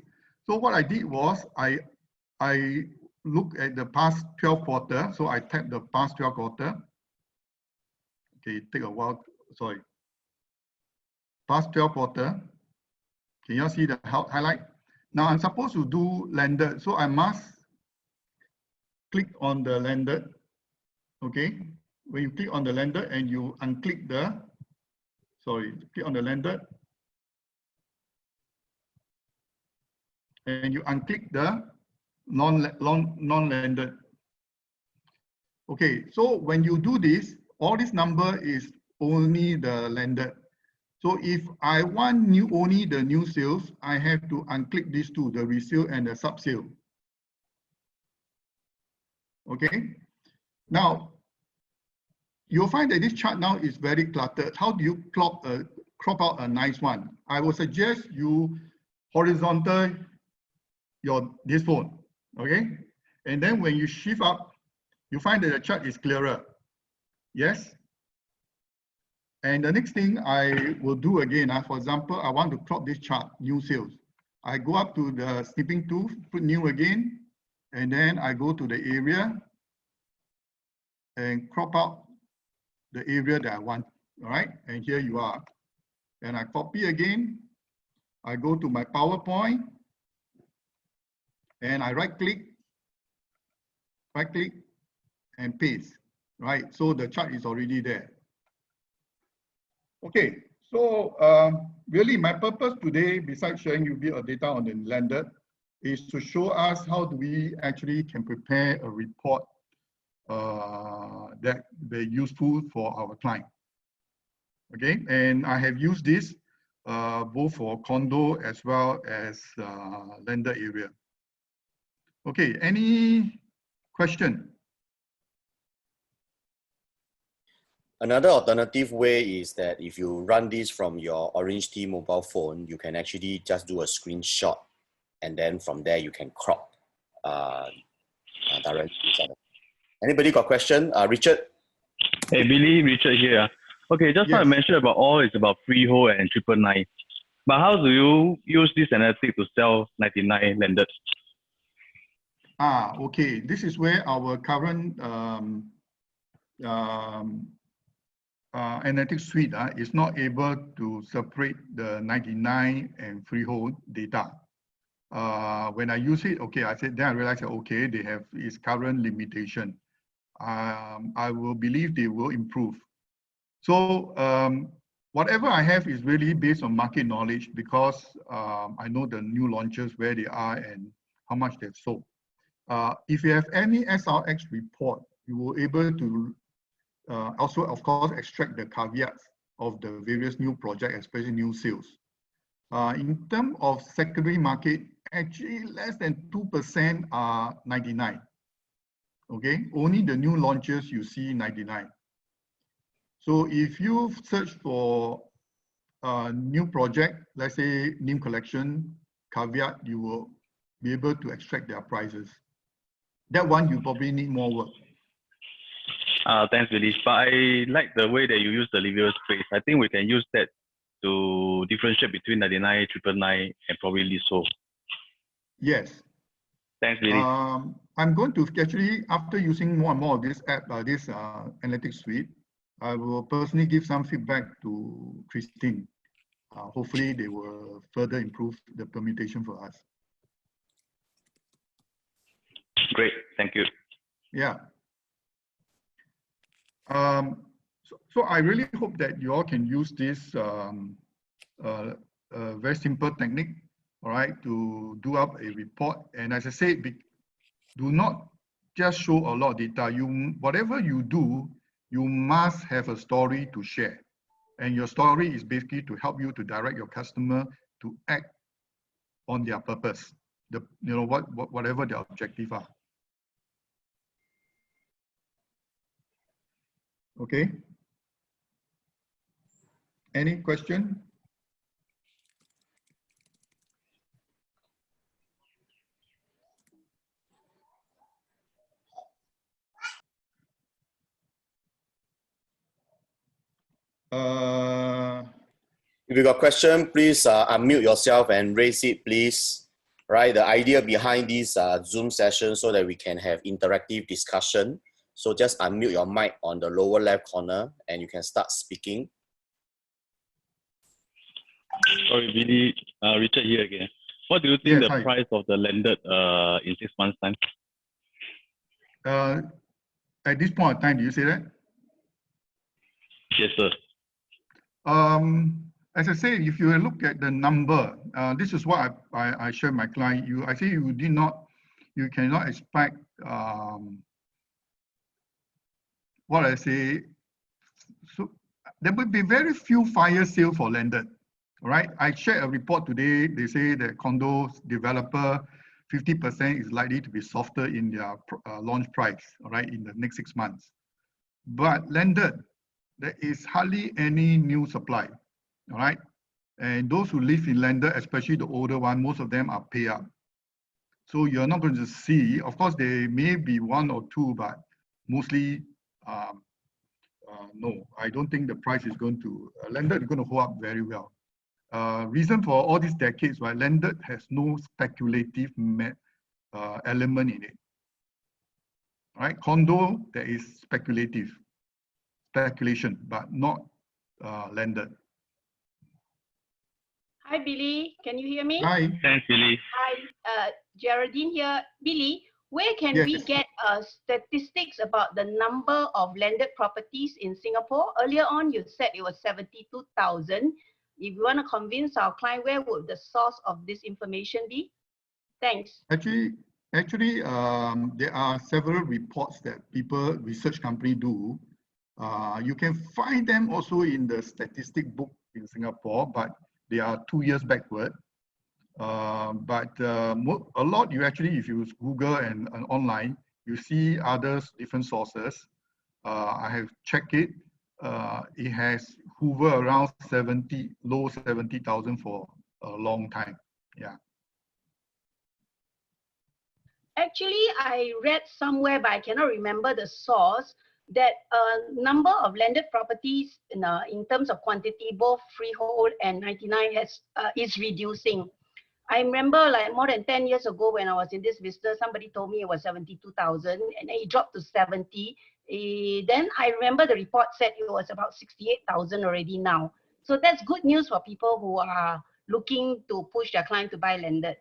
So what I did was I look at the past 12 quarter. So I tap the past 12 quarter. Okay, take a while, sorry. Past 12 quarter. Can you see the highlight? Now I'm supposed to do landed. So I must click on the landed. Okay, when you click on the landed and you unclick the, sorry, click on the landed. And you unclick the non-landed. Okay, so when you do this, all this number is only the landed. So if I want only the new sales, I have to unclick these two, the resale and the sub-sale. Okay, now you'll find that this chart now is very cluttered. How do you crop out a nice one? I would suggest you horizontal this phone, okay? And then when you shift up, you find that the chart is clearer. Yes? And the next thing I will do again, for example, I want to crop this chart, new sales. I go up to the snipping tool, put new again, and then I go to the area and crop out the area that I want, all right? And here you are. And I copy again. I go to my PowerPoint, and I right click, and paste, right? So the chart is already there. Okay, so really my purpose today, besides showing you a bit of data on the landed, is to show us how do we actually can prepare a report that be useful for our client. Okay, and I have used this both for condo as well as landed area. Okay, any question? Another alternative way is that if you run this from your Orange T mobile phone, you can actually just do a screenshot, and then from there you can crop directly. Anybody got question? Richard? Hey, Billy, Richard here. Okay, just now I mentioned about all is about freehold and 999. But how do you use this analytics to sell 99 landed? Okay. This is where our current analytics suite is not able to separate the 99 and freehold data. When I use it, okay, I said, then I realized that, okay, they have its current limitation. I will believe they will improve. So whatever I have is really based on market knowledge, because I know the new launches, where they are and how much they've sold. If you have any SRX report, you will be able to also, of course, extract the caveats of the various new projects, especially new sales. In terms of secondary market, actually less than 2% are 99. Okay, only the new launches you see 99. So if you search for a new project, let's say new collection, caveat, you will be able to extract their prices. That one you probably need more work. Thanks, Billy. But I like the way that you use the Livius phrase. I think we can use that to differentiate between 99, 999, and probably leasehold. Yes. Thanks, Billy. I'm going to actually, after using more and more of this app, this analytics suite, I will personally give some feedback to Christine. Hopefully, they will further improve the permutation for us. Great, thank you. Yeah. So I really hope that you all can use this very simple technique, all right, to do up a report. And as I said, do not just show a lot of data. Whatever you do, you must have a story to share. And your story is basically to help you to direct your customer to act on their purpose, whatever their objective are. Okay. Any question? If you got a question, please unmute yourself and raise it, please. Right, the idea behind this Zoom session so that we can have interactive discussion. So just unmute your mic on the lower left corner and you can start speaking. Sorry, Billy, Richard here again. What do you think the price of the landed in 6 months' time? At this point in time, do you say that? Yes, sir. As I said, if you look at the number, this is what I share my client. I say you cannot expect what I say. So there will be very few fire sales for landed. All right. I shared a report today. They say that condo developer 50% is likely to be softer in their launch price. All right, in the next 6 months. But landed, there is hardly any new supply. All right. And those who live in landed, especially the older one, most of them are pay up. So you're not going to see, of course, there may be one or two, but mostly, no, I don't think the price is going to, landed is going to hold up very well. Reason for all these decades, right? Landed has no speculative element in it. All right. Condo, there is speculation, but not landed. Hi, Billy. Can you hear me? Hi. Thanks, Billy. Hi, Geraldine here. Billy, where can we get statistics about the number of landed properties in Singapore? Earlier on, you said it was 72,000. If you want to convince our client, where would the source of this information be? Thanks. Actually, there are several reports that research company do. You can find them also in the statistic book in Singapore, but they are 2 years backward. But a lot, if you Google and online, you see different sources. I have checked it. It has hovered around low 70,000 for a long time. Yeah. Actually, I read somewhere, but I cannot remember the source, that number of landed properties in terms of quantity, both freehold and 99 is reducing. I remember like more than 10 years ago when I was in this business, somebody told me it was 72,000 and then it dropped to 70. Then I remember the report said it was about 68,000 already now. So that's good news for people who are looking to push their client to buy landed.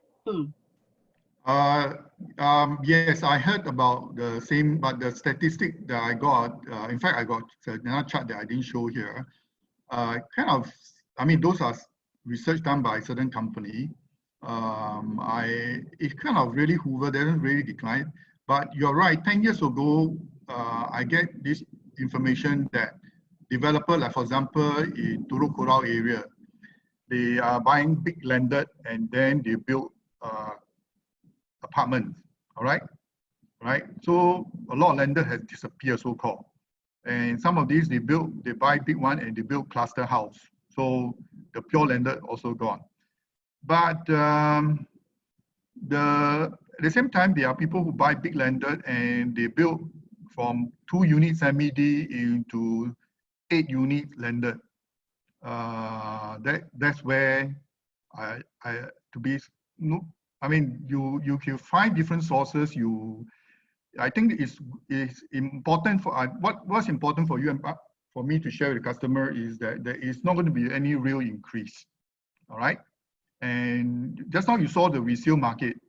Yes, I heard about the same, but the statistic that I got, in fact, I got another chart that I didn't show here. Those are research done by a certain company. It kind of really hovered, doesn't really decline. But you're right, 10 years ago, I get this information that developer, like for example, in Turut Korau area, they are buying big landed and then they build apartments, all right? So a lot of landed has disappeared, so-called. And some of these, they buy big one and they build cluster house. So the pure landed also gone. But at the same time, there are people who buy big landed and they build from 2 units MED into 8 units landed. That's where you can find different sources. I think it's important for what's important for you and for me to share with the customer is that there is not going to be any real increase. All right. And just now you saw the resale market.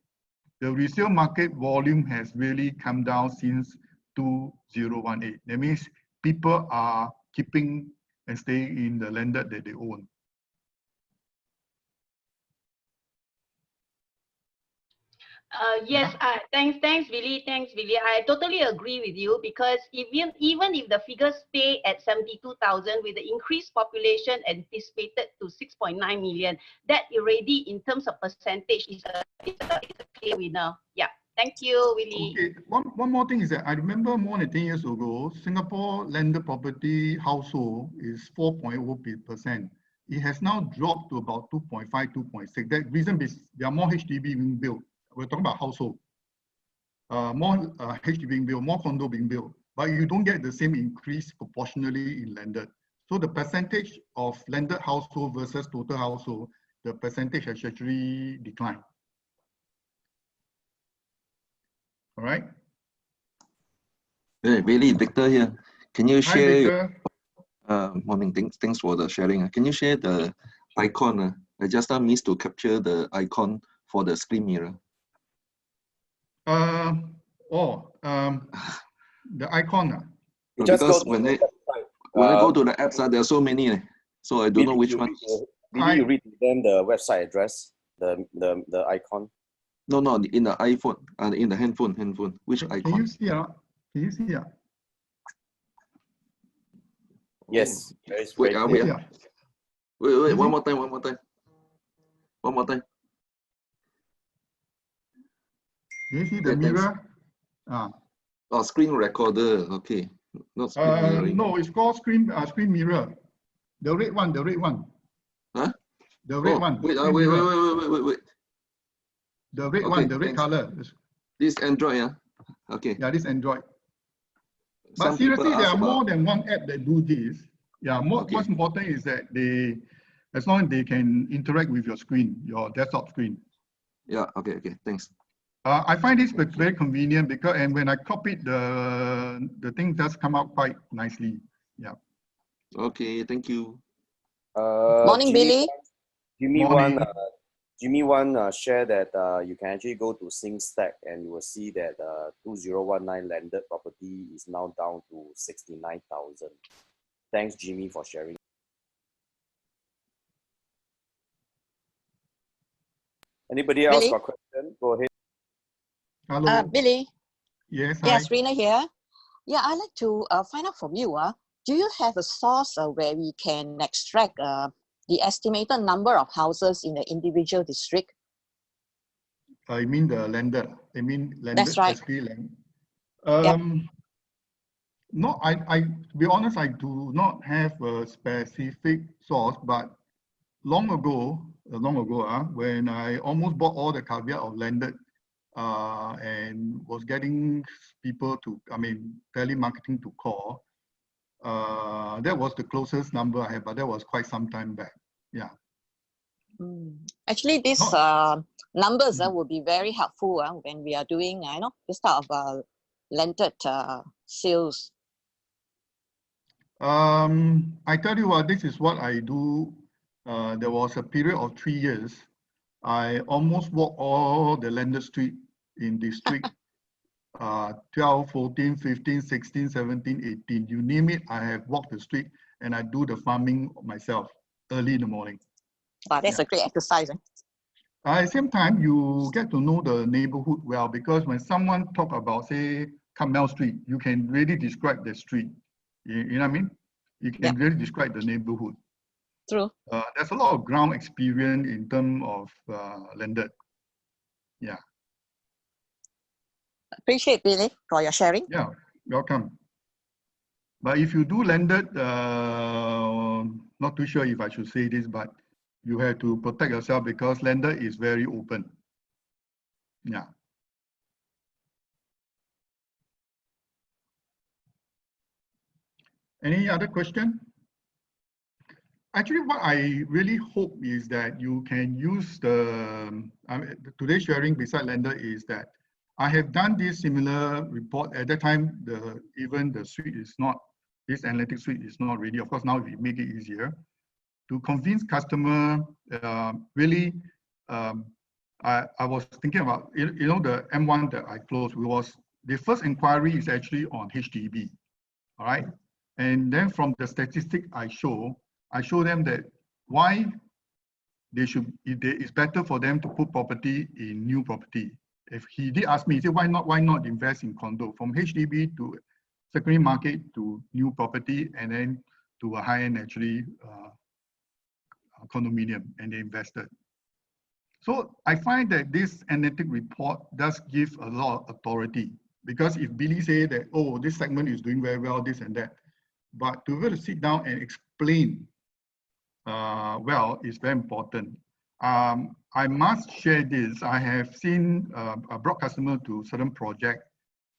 the resale market volume has really come down since 2018. That means people are keeping and staying in the landed that they own. Yes, thanks, Billy. Thanks, Billy. I totally agree with you because even if the figures stay at 72,000 with the increased population anticipated to 6.9 million, that already in terms of percentage is a clear winner. Yeah. Thank you, Willie. Okay, one more thing is that I remember more than 10 years ago, Singapore landed property household is 4.0%. It has now dropped to about 2.5, 2.6. That reason is there are more HDB being built. We're talking about household. More HDB being built, more condo being built, but you don't get the same increase proportionally in landed. So the percentage of landed household versus total household, the percentage has actually declined. All right. Hey, Billy, Victor here. Can you share? Hi, Morning. Thanks for the sharing. Can you share the icon? I just missed to capture the icon for the screen mirror. The icon. Because when I go to the apps, there are so many, so I don't know which one. Billy, you read them the website address, the icon. No, in the iPhone and in the handphone. Which icon? Can you see? Can you see? Yes. Wait. One more time. Do you see the mirror? Oh, screen recorder. Okay, not screen mirroring. No, it's called screen mirror. The red one. Huh? The red one. Wait. The red one, the red color. This Android, yeah? Okay. Yeah, this Android. But seriously, there are more than one app that do this. Yeah, what's important is that as long as they can interact with your screen, your desktop screen. Yeah, okay, thanks. I find this very convenient and when I copy the thing does come out quite nicely. Yeah. Okay, thank you. Morning, Billy. Jimmy share that you can actually go to SingStack and you will see that 2019 landed property is now down to 69,000. Thanks, Jimmy, for sharing. Anybody else Billy? got a question? Go ahead. Hello. Billy. Yes. Yes, Rina here. Yeah, I'd like to find out from you. Do you have a source where we can extract the estimated number of houses in the individual district? I mean the lender. I mean lender. That's right. No, to be honest, I do not have a specific source, but long ago, when I almost bought all the caveat of landed and was getting people telemarketing to call, that was the closest number I had, but that was quite some time back. Yeah. Actually, these numbers would be very helpful when we are doing, this type of landed sales. I tell you what, this is what I do. There was a period of 3 years. I almost walked all the landed street in district 12, 14, 15, 16, 17, 18. You name it, I have walked the street and I do the farming myself early in the morning. Wow, that's a great exercise. At the same time, you get to know the neighborhood well because when someone talk about, say, Carmel Street, you can really describe the street. You know what I mean? You can really describe the neighborhood. True. There's a lot of ground experience in terms of landed. Yeah. Appreciate, Billy, for your sharing. Yeah, welcome. But if you do landed, not too sure if I should say this, but you have to protect yourself because landed is very open. Yeah. Any other question? Actually, what I really hope is that you can use today's sharing beside lender is that I have done this similar report. At that time, even the suite is not, this analytics suite is not ready. Of course, now we make it easier to convince customer really I was thinking about, you know, the M1 that I closed, the first inquiry is actually on HDB, all right? And then from the statistic I show them that why it's better for them to put property in new property. If he did ask me, he said, why not invest in condo from HDB to secondary market to new property and then to a high-end actually condominium, and they invested. So I find that this analytic report does give a lot of authority, because if Billy say that, oh, this segment is doing very well, this and that, but to be able to sit down and explain well is very important. I must share this. I have seen a broad customer to certain project,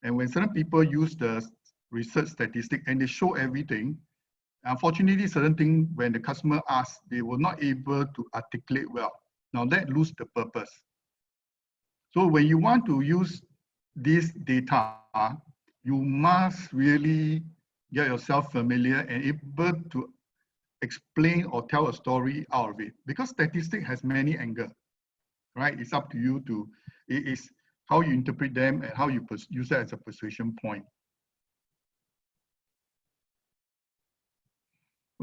and when certain people use the research statistic and they show everything, unfortunately, certain things when the customer asks, they were not able to articulate well. Now that loses the purpose. So when you want to use this data, you must really get yourself familiar and able to explain or tell a story out of it, because statistics has many angles, right? It's up to you to, it is how you interpret them and how you use that as a persuasion point.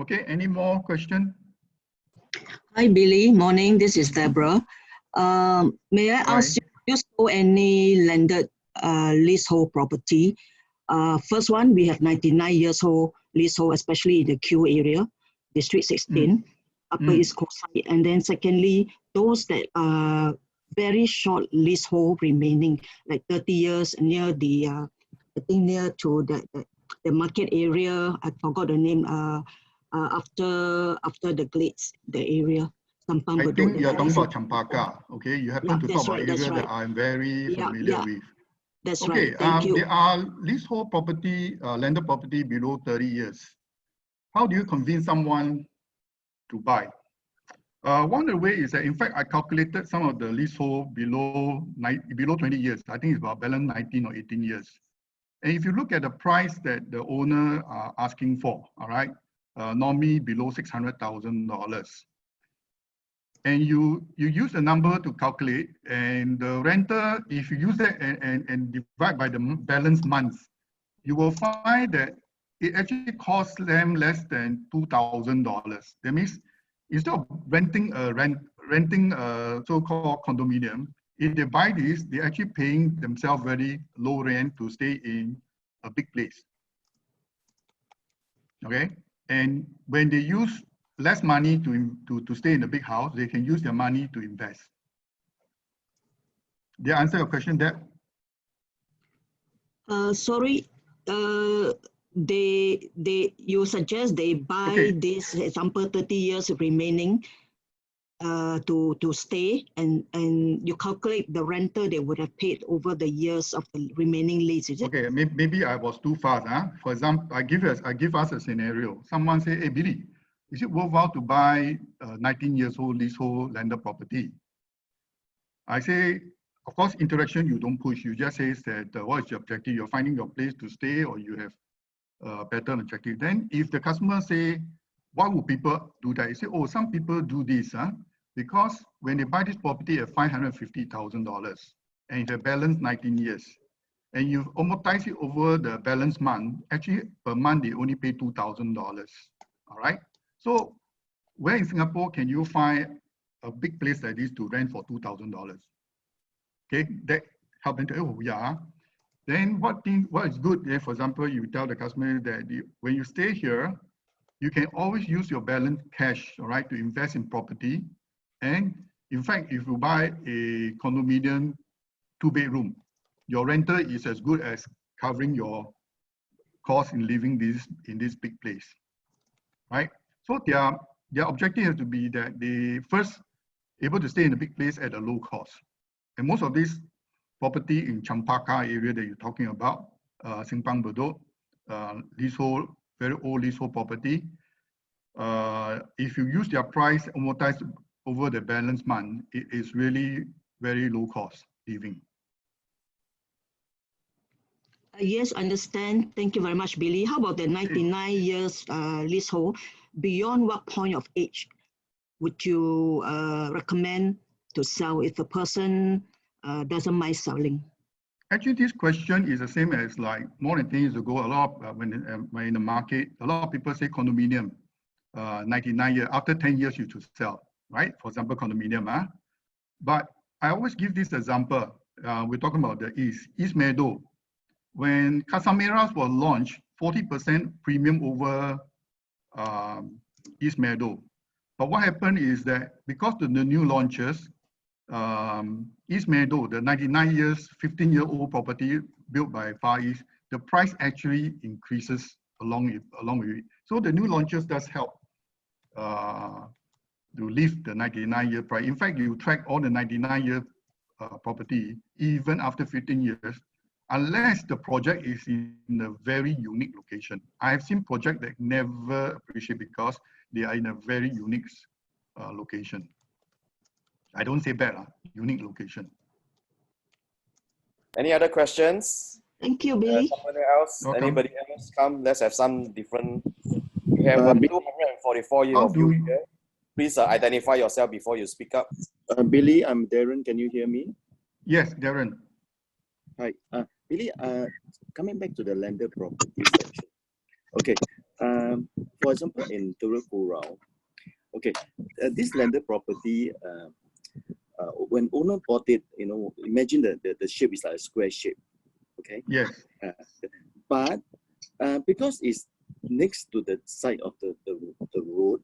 Okay, any more question? Hi, Billy. Morning. This is Deborah. May I ask you, do you sold any landed leasehold property? First one, we have 99 years old leasehold, especially in the Q area, District 16, Upper East Coast side. And then secondly, those that are very short leasehold remaining, like 30 years near the, I think near to the market area. I forgot the name. After the Glades, the area. I think you're talking about Champaka. Okay, you happen to talk about area that I'm very familiar with. That's right. Thank you. There are leasehold property, landed property below 30 years. How do you convince someone to buy? One of the ways is that, in fact, I calculated some of the leasehold below 20 years. I think it's about balance 19 or 18 years. And if you look at the price that the owner are asking for, all right, normally below $600,000. And you use the number to calculate, and the renter, if you use that and divide by the balance months, you will find that it actually costs them less than $2,000. That means instead of renting a so-called condominium, if they buy this, they're actually paying themselves very low rent to stay in a big place. Okay, and when they use less money to stay in a big house, they can use their money to invest. Did I answer your question, Deb? Sorry, you suggest they buy this, example, 30 years remaining to stay, and you calculate the rental they would have paid over the years of the remaining lease, is it? Okay, maybe I was too fast. For example, I give us a scenario. Someone say, hey, Billy, is it worthwhile to buy a 19 years old leasehold landed property? I say, of course, interaction, you don't push. You just say that what is your objective? You're finding your place to stay, or you have a better objective. Then if the customer say, why would people do that? You say, oh, some people do this, because when they buy this property at $550,000 and you have balance 19 years, and you amortize it over the balance month, actually per month they only pay $2,000. All right. So where in Singapore can you find a big place like this to rent for $2,000? Okay, that help them to, oh yeah. Then what is good? For example, you tell the customer that when you stay here, you can always use your balance cash, all right, to invest in property. And in fact, if you buy a condominium 2-bedroom, your rental is as good as covering your cost in living in this big place, right? So their objective has to be that they first able to stay in a big place at a low cost. And most of this property in Champaka area that you're talking about, Simpang Bedok, leasehold, very old leasehold property. If you use their price amortized over the balance month, it is really very low cost living. Yes, understand. Thank you very much, Billy. How about the 99 years leasehold? Beyond what point of age would you recommend to sell if the person doesn't mind selling? Actually, this question is the same as like more than 10 years ago. A lot of, when in the market, a lot of people say condominium, 99 years, after 10 years you should sell, right? For example, condominium. But I always give this example. We're talking about the East Meadow. When Casamaras was launched, 40% premium over East Meadow. But what happened is that because of the new launches, East Meadow, the 99 years, 15-year-old property built by Far East, the price actually increases along with it. So the new launches does help to lift the 99-year price. In fact, you track all the 99-year property, even after 15 years, unless the project is in a very unique location. I have seen projects that never appreciate because they are in a very unique location. I don't say bad, unique location. Any other questions? Thank you, Billy. Someone else? Welcome. Anybody else? Come, let's have some different. We have 244 years of you here. Please identify yourself before you speak up. Billy, I'm Darren. Can you hear me? Yes, Darren. Hi. Billy, coming back to the landed property section. Okay. For example, in Teluk Kurau, okay, this landed property, when owner bought it, imagine the shape is like a square shape. Okay. Yes. But because it's next to the side of the road,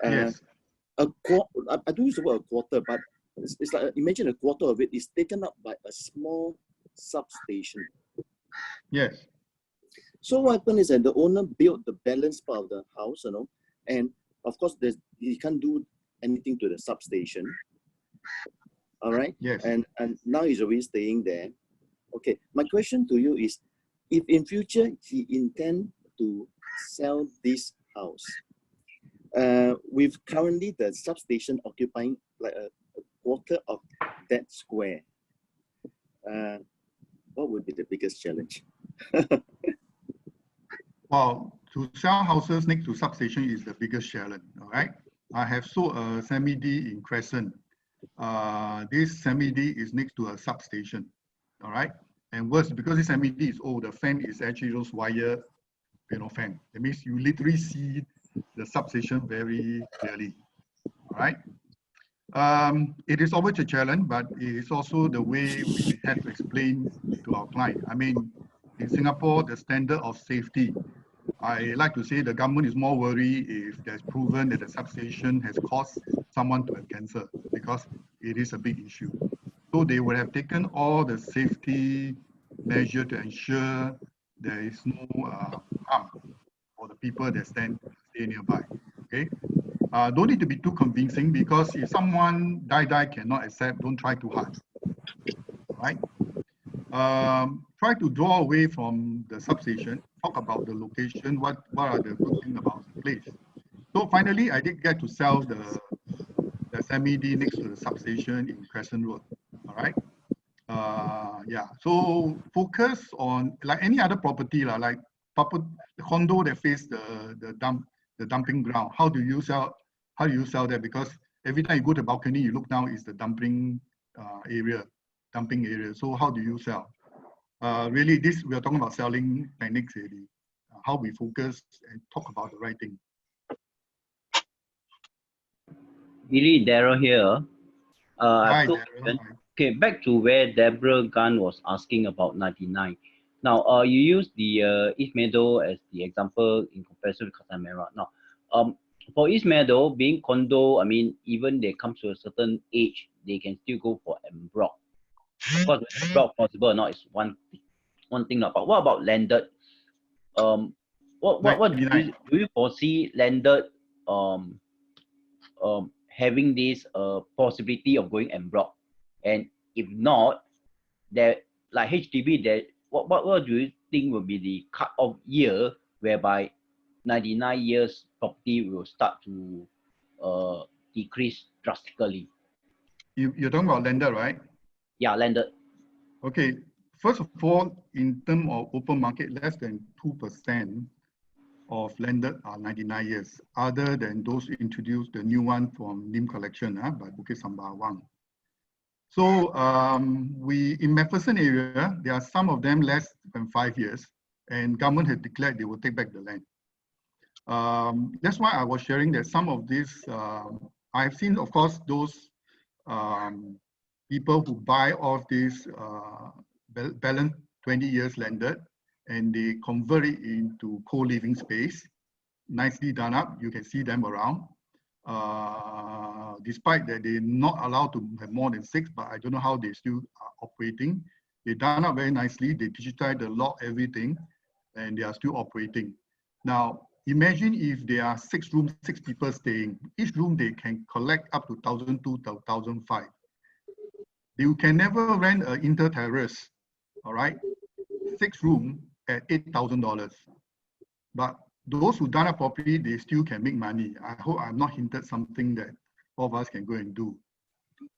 yes. I don't use the word a quarter, but it's like, imagine a quarter of it is taken up by a small substation. Yes. So what happened is that the owner built the balance part of the house, and of course he can't do anything to the substation. All right. Yes. And now he's always staying there. Okay. My question to you is, if in future he intend to sell this house, with currently the substation occupying like a quarter of that square, what would be the biggest challenge? Well, to sell houses next to substation is the biggest challenge, all right? I have sold a semi-D in Crescent. This semi-D is next to a substation, all right? And worse, because this semi-D is old, the fan is actually those wire, fan. That means you literally see the substation very clearly, all right? It is always a challenge, but it is also the way we have to explain to our client. I mean, in Singapore, the standard of safety, I like to say the government is more worried if there's proven that the substation has caused someone to have cancer, because it is a big issue. So they would have taken all the safety measure to ensure there is no harm for the people that stay nearby. Okay. Don't need to be too convincing, because if someone die cannot accept, don't try too hard. Right? Try to draw away from the substation, talk about the location, what are the good things about the place. So finally, I did get to sell the semi-D next to the substation in Crescent Road. All right. Yeah. So focus on, like any other property, like the condo that face the dumping ground. How do you sell that? Because every time you go to the balcony, you look down, is the dumping area. So how do you sell? Really, we are talking about selling techniques really. How we focus and talk about the right thing. Billy, Daryl here. Hi, Daryl. Okay, back to where Deborah Gunn was asking about 99. Now, you use the East Meadow as the example in comparison with Catamara. Now, for East Meadow, being condo, I mean, even they come to a certain age, they can still go for en bloc. Of course, en bloc possible or not is one thing. But what about landed? What do you foresee landed having this possibility of going en bloc? And if not, that like HDB, that what do you think will be the cut-off year whereby 99 years property will start to decrease drastically? You're talking about landed, right? Yeah, landed. Okay. First of all, in terms of open market, less than 2% of landed are 99 years, other than those introduced, the new one from Lim Collection by Bukit Sembawang. So in Macpherson area, there are some of them less than 5 years, and government had declared they will take back the land. That's why I was sharing that some of these, I've seen, of course, those people who buy off this balance 20 years landed, and they convert it into co-living space, nicely done up. You can see them around. Despite that they're not allowed to have more than 6, but I don't know how they still are operating. They done up very nicely. They digitize the lot, everything, and they are still operating. Now, imagine if there are 6 rooms, 6 people staying. Each room they can collect up to 1,200 to 1,500. You can never rent an inter-terrace, all right? 6 room at $8,000. But those who done up properly, they still can make money. I hope I've not hinted something that all of us can go and do.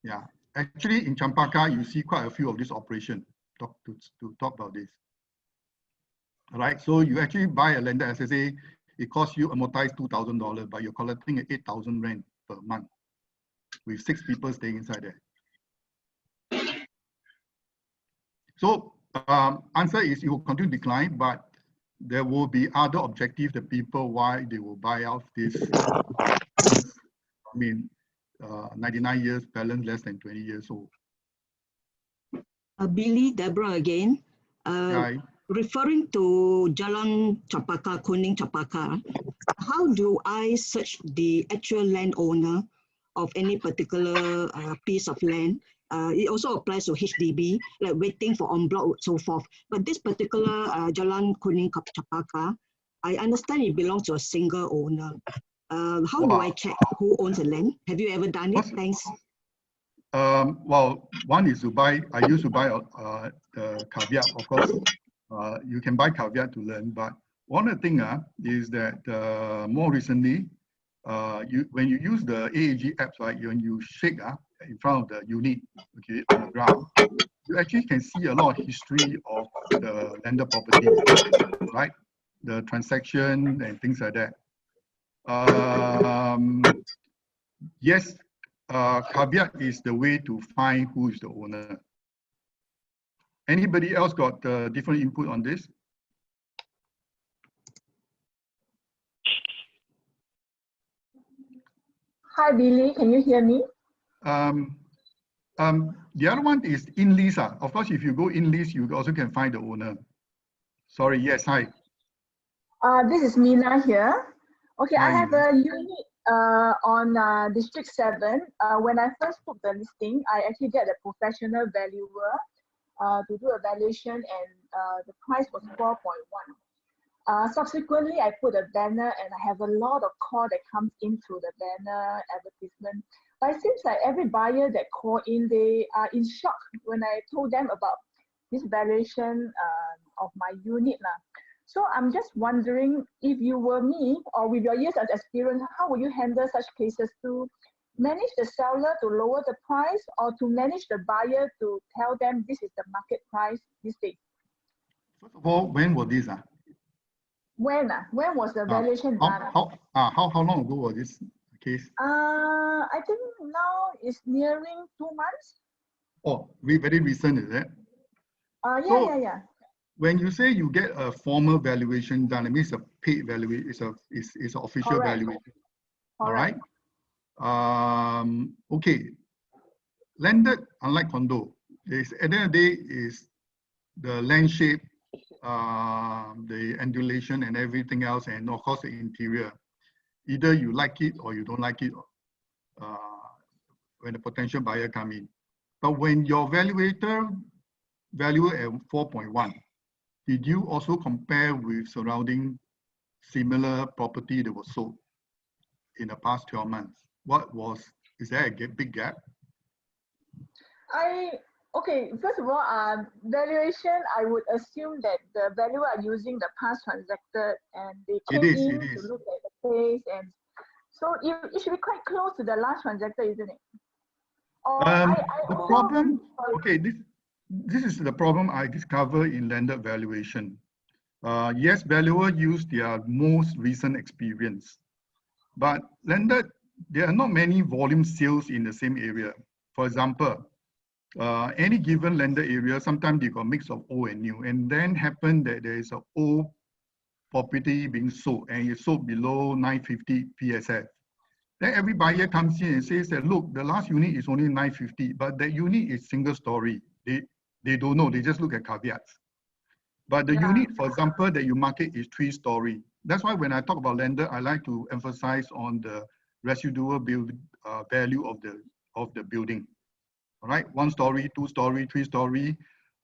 Yeah, actually in Champaka, you see quite a few of this operation to talk about this. All right, so you actually buy a landed SSA, it costs you amortized $2,000, but you're collecting an 8,000 rent per month with 6 people staying inside there. So answer is it will continue to decline, but there will be other objectives that people why they will buy out this. I mean, 99 years balance less than 20 years old. Billy, Deborah again. Right. Referring to Jalan Chapaka, Kuning Chapaka, how do I search the actual landowner of any particular piece of land? It also applies to HDB, like waiting for en bloc, so forth. But this particular Jalan Kuning Chapaka, I understand it belongs to a single owner. How do I check who owns the land? Have you ever done it? Thanks. Well, one is to buy, I used to buy the caveat, of course. You can buy caveat to learn, but one of the things is that more recently, when you use the AAG apps, right, when you shake in front of the unit, okay, on the ground, you actually can see a lot of history of the landed property, right? The transaction and things like that. Yes, caveat is the way to find who is the owner. Anybody else got different input on this? Hi, Billy. Can you hear me? The other one is in lease. Of course, if you go in lease, you also can find the owner. Sorry. Yes. Hi. This is Mina here. Okay, Hi, I have a unit on District 7. When I first put the listing, I actually get a professional valuer to do a valuation, and the price was 4.1. Subsequently, I put a banner, and I have a lot of call that comes in through the banner advertisement. But it seems like every buyer that call in, they are in shock when I told them about this valuation of my unit. So I'm just wondering, if you were me, or with your years of experience, how would you handle such cases to manage the seller to lower the price, or to manage the buyer to tell them this is the market price this day? First of all, when was this? When was the valuation done? How long ago was this case? I think now it's nearing 2 months. Oh, very recent, is it? Yeah. When you say you get a formal valuation done, it means a paid valuation, it's an official valuation. All right. Okay. Landed, unlike condo, at the end of the day is the land shape, the undulation and everything else, and of course the interior. Either you like it or you don't like it when the potential buyer come in. But when your valuator value at 4.1, did you also compare with surrounding similar property that was sold in the past 12 months? Is there a big gap? Okay, first of all, valuation, I would assume that the valuer are using the past transacted, and they came in to look at the case, and so it should be quite close to the last transacted, isn't it? The problem, okay, this is the problem I discover in landed valuation. Yes, valuer use their most recent experience, but landed, there are not many volume sales in the same area. For example, any given lender area, sometimes they got a mix of old and new, and then happen that there is an old property being sold and it's sold below 950 PSF. Then every buyer comes in and says that, look, the last unit is only 950, but that unit is single story. They don't know, they just look at caveats. But the unit, for example, that you market is 3-story. That's why when I talk about lender, I like to emphasize on the residual value of the building. All right, 1-story, 2-story, 3-story,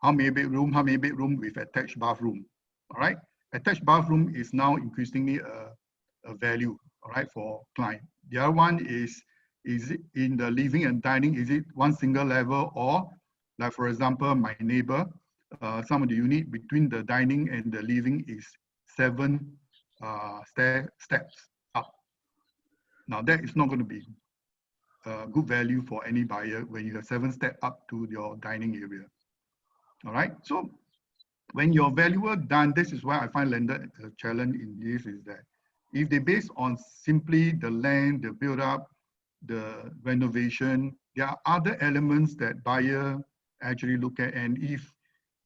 how many bedroom with attached bathroom. All right, attached bathroom is now increasingly a value, all right, for client. The other one is it in the living and dining, is it one single level, or like for example, my neighbor, some of the unit between the dining and the living is 7 steps up. Now that is not going to be good value for any buyer when you have 7 steps up to your dining area. All right, so when your valuer done, this is why I find lender a challenge in this is that if they base on simply the land, the build up, the renovation, there are other elements that buyer actually look at, and if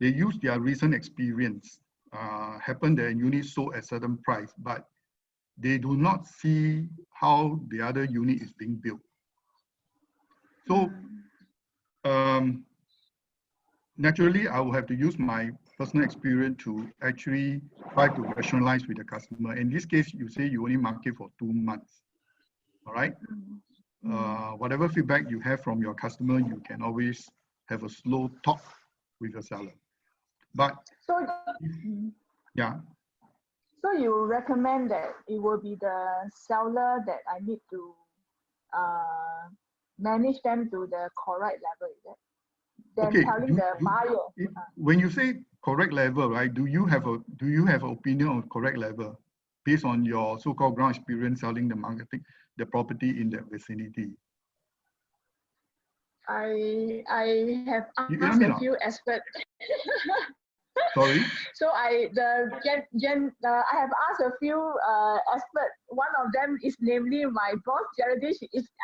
they use their recent experience, happen that unit sold at certain price, but they do not see how the other unit is being built. So naturally, I will have to use my personal experience to actually try to rationalize with the customer. In this case, you say you only market for 2 months, all right? Whatever feedback you have from your customer, you can always have a slow talk with your seller. But so, yeah. So you recommend that it will be the seller that I need to manage them to the correct level, is it? Then telling the buyer. When you say correct level, right? Do you have an opinion on correct level based on your so-called ground experience selling the property in that vicinity? I have asked a few experts. Sorry. So I have asked a few experts. One of them is namely my boss, Geraldine.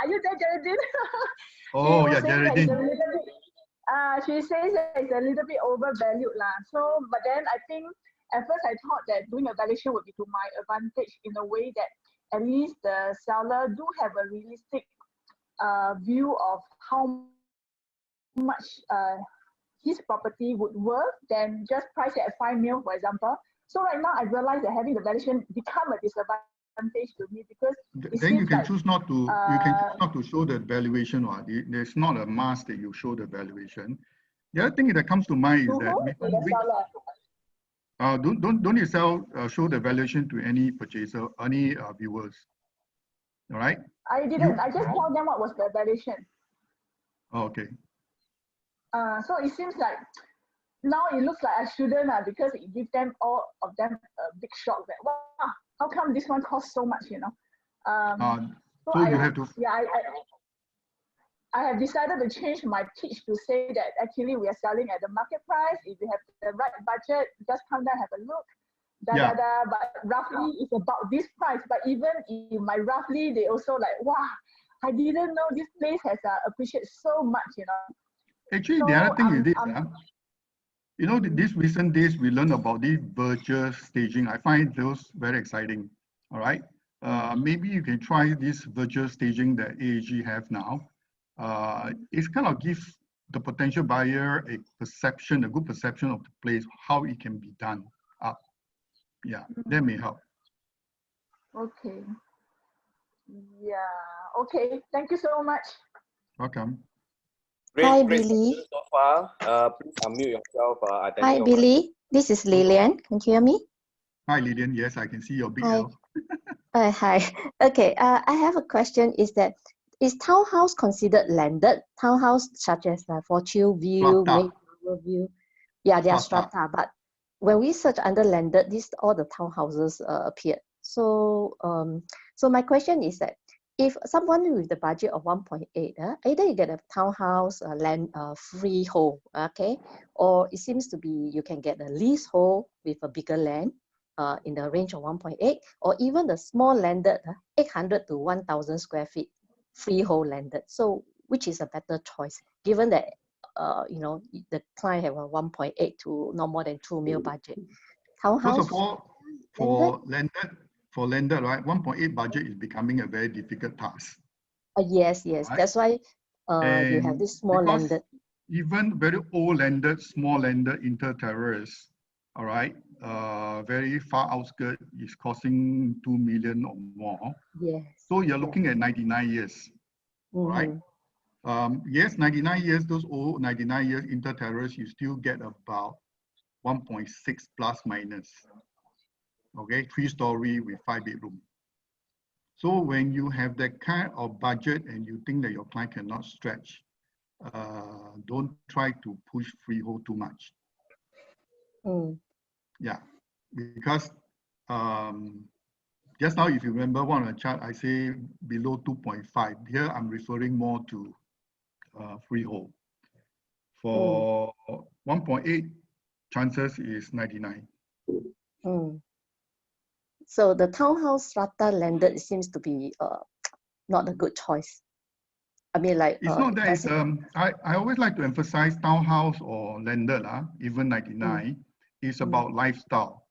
Are you there, Geraldine? Oh yeah, Geraldine. She says that it's a little bit overvalued lah. So, but then I think at first I thought that doing a valuation would be to my advantage in a way that at least the seller do have a realistic view of how much his property would worth, then just price it at 5 mil, for example. So right now I realize that having the valuation become a disadvantage to me because then you can choose not to show the valuation. There's not a must that you show the valuation. The other thing that comes to mind is that don't you show the valuation to any purchaser, any viewers. All right. I didn't. I just told them what was the valuation. Oh, okay. So it seems like now it looks like I shouldn't because it gives them all of them a big shock that wow, how come this one costs so much, you know? So you have to. Yeah, I have decided to change my pitch to say that actually we are selling at the market price. If you have the right budget, just come down, have a look. But roughly it's about this price. But even in my roughly, they also like, wow, I didn't know this place has appreciated so much, you know. Actually, the other thing is this, you know, these recent days we learn about the virtual staging. I find those very exciting. All right, maybe you can try this virtual staging that AAG have now. It kind of gives the potential buyer a good perception of the place, how it can be done up. Yeah, that may help. Okay. Yeah. Okay. Thank you so much. Welcome. Hi, Billy. So far, please unmute yourself. Hi, Billy. This is Lillian. Can you hear me? Hi, Lillian. Yes, I can see your big Hi. L. Hi. Okay. I have a question. Is townhouse considered landed? Townhouse such as Fortune View, Mayflower View. Yeah, they are strata. But when we search under landed, all the townhouses appeared. So, so my question is that if someone with the budget of 1.8, either you get a townhouse, land, freehold, okay, or it seems to be you can get a leasehold with a bigger land in the range of 1.8, or even the small landed 800 to 1,000 square feet freehold landed. So which is a better choice, given that you know, the client have a 1.8 to no more than 2 mil budget? Townhouse. First of all, for landed, right, 1.8 budget is becoming a very difficult task. Yes, yes. Right? That's why you have this small landed. Even very old landed, small landed inter-terrace, all right, very far outskirts is costing 2 million or more. Yes. So you're looking at 99 years, all right? Yes, 99 years, those old 99 years inter-terrace, you still get about 1.6 plus minus. Okay, 3-story with 5-bedroom. So when you have that kind of budget and you think that your client cannot stretch, don't try to push freehold too much. Yeah, because just now, if you remember one of the chart, I say below 2.5. Here, I'm referring more to freehold. For 1.8, chances is 99. So the townhouse strata landed seems to be not a good choice. I mean, like it's not that. It's, I always like to emphasize townhouse or landed, even 99, is about lifestyle.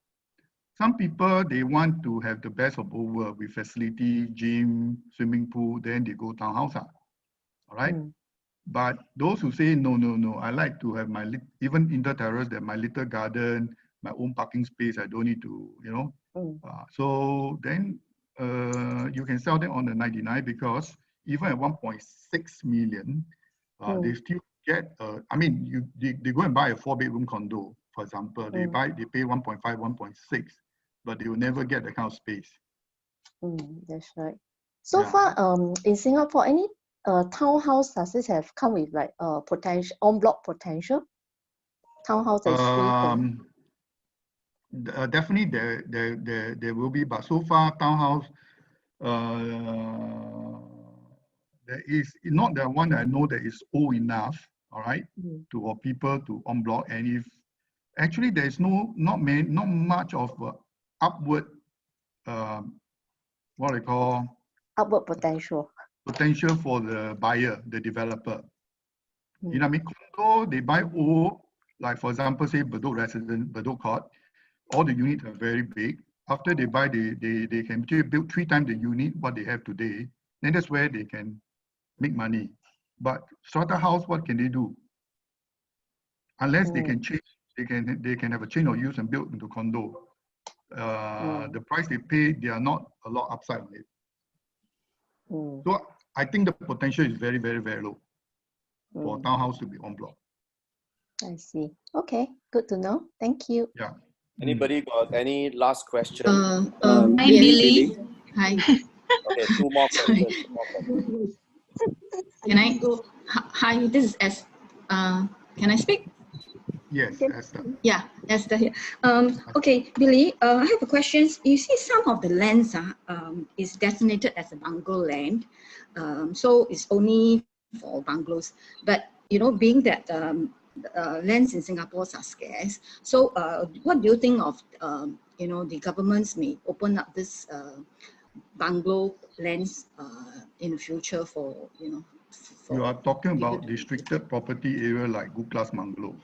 Some people, they want to have the best of both worlds with facility, gym, swimming pool, then they go townhouse. All right. But those who say, no, no, no, I like to have my, even inter-terrace, that my little garden, my own parking space, I don't need to, you know. So then you can sell them on the 99 because even at 1.6 million, they still get, I mean, they go and buy a 4-bedroom condo, for example. They pay 1.5, 1.6, but they will never get that kind of space. That's right. So far, in Singapore, any townhouse does this have come with like potential en bloc potential? Townhouse is free. Definitely there will be, but so far townhouse there is not the one that I know that is old enough, all right, for people to en bloc. And if actually there is not much of upward what I call upward potential for the buyer, the developer. You know what I mean? Condo, they buy old, like for example, say Bedok Residence, Bedok Court, all the units are very big. After they buy, they can build 3 times the unit what they have today. Then that's where they can make money. But strata house, what can they do? Unless they can change, they can have a change of use and build into condo. The price they pay, they are not a lot upside on it. So I think the potential is very, very, very low for townhouse to be en bloc. I see. Okay, good to know. Thank you. Yeah. Anybody got any last question? Hi, Billy. Hi. Okay, 2 more questions. Can I go? Hi, this is S. Can I speak? Yes, Esther. Yeah, Esther here. Okay, Billy, I have a question. You see some of the lands is designated as a bungalow land. So it's only for bungalows. But, you know, being that lands in Singapore are scarce, so what do you think of, you know, the governments may open up this bungalow lands in the future for, you know, you are talking about restricted property area like good class bungalow.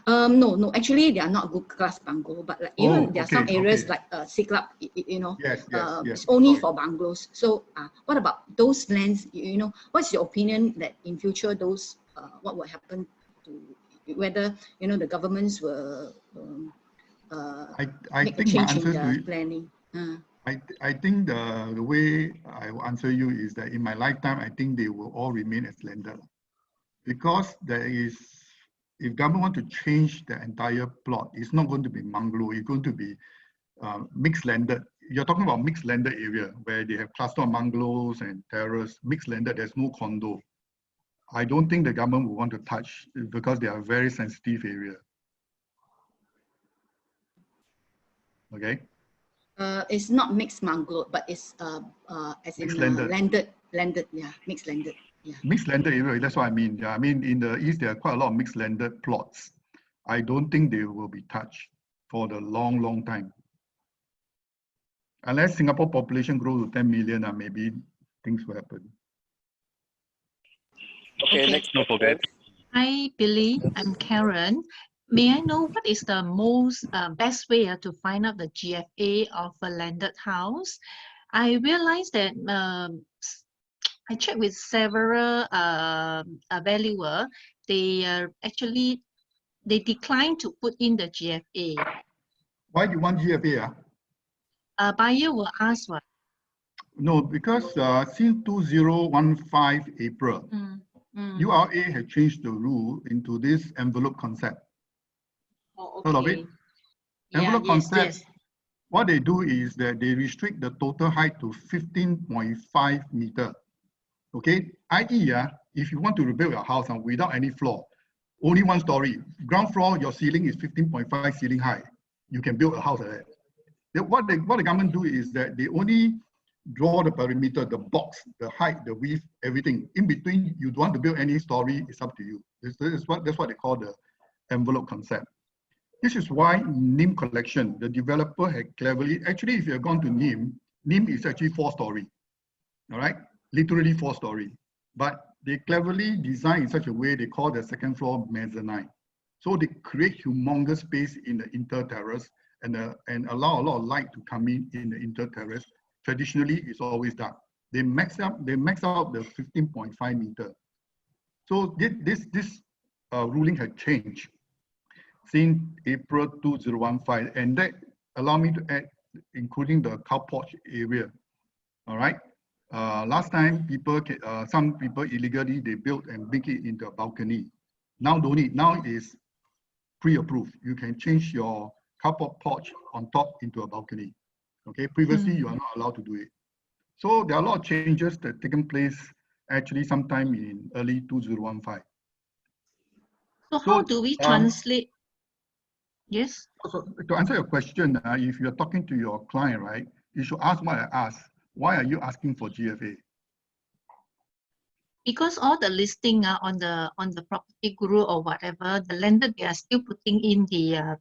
No, actually they are not good class bungalow, but like even there are some areas like Siglap, you know, it's only for bungalows. So what about those lands? You know, what's your opinion that in future those what will happen to whether, you know, the governments will I make a think my change in answer to the it, planning? I think the way I will answer you is that in my lifetime, I think they will all remain as landed. Because there is, if government want to change the entire plot, it's not going to be bungalow, it's going to be mixed landed. You're talking about mixed landed area where they have cluster of bungalows and terrace, mixed landed, there's no condo. I don't think the government will want to touch because they are a very sensitive area. Okay. It's not mixed bungalow, but it's as in landed, yeah, mixed landed. Yeah. Mixed landed area, that's what I mean. Yeah, I mean in the east there are quite a lot of mixed landed plots. I don't think they will be touched for the long time. Unless Singapore population grows to 10 million, maybe things will happen. Okay, next. No forget. Hi, Billy. I'm Karen. May I know what is the most best way to find out the GFA of a landed house? I realized that I checked with several valuer. They actually declined to put in the GFA. Why do you want GFA? Buyer will ask what? No, because since 2015 April, URA has changed the rule into this envelope concept. Oh, okay. Heard of it? Envelope concept, yes. What they do is that they restrict the total height to 15.5 meter. Okay, i.e., if you want to rebuild your house without any floor, only one story, ground floor, your ceiling is 15.5 ceiling height, you can build a house like that. What the government do is that they only draw the perimeter, the box, the height, the width, everything. In between, you don't want to build any story, it's up to you. That's what they call the envelope concept. This is why NIM collection, the developer had cleverly, actually if you have gone to NIM is actually 4-story, all right? Literally 4-story. But they cleverly design in such a way they call the second floor mezzanine. So they create humongous space in the inter-terrace and allow a lot of light to come in the inter-terrace. Traditionally, it's always dark. They max out the 15.5 meter. So this ruling had changed since April 2015, and that allowed me to add, including the carport area. All right. Last time, some people illegally they built and make it into a balcony. Now don't need. Now it is pre-approved. You can change your carport porch on top into a balcony. Okay. Previously, you are not allowed to do it. So there are a lot of changes that taken place actually sometime in early 2015. So how do we translate? Yes. So to answer your question, if you're talking to your client, right, you should ask what I asked. Why are you asking for GFA? Because all the listing on the property guru or whatever, the lender, they are still putting in the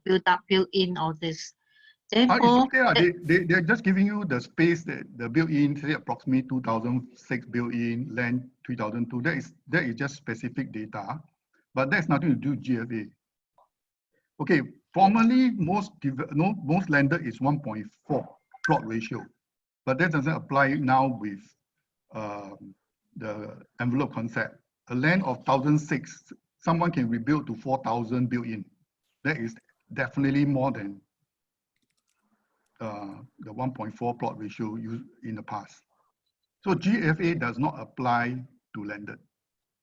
built-in, all this. Therefore, it's okay. They're just giving you the space that the built-in, say approximately 2006 built-in, land 3002. That is just specific data, but that's nothing to do with GFA. Okay, formally, most lender is 1.4 plot ratio, but that doesn't apply now with the envelope concept. A land of 1006, someone can rebuild to 4,000 built-in. That is definitely more than the 1.4 plot ratio used in the past. So GFA does not apply to landed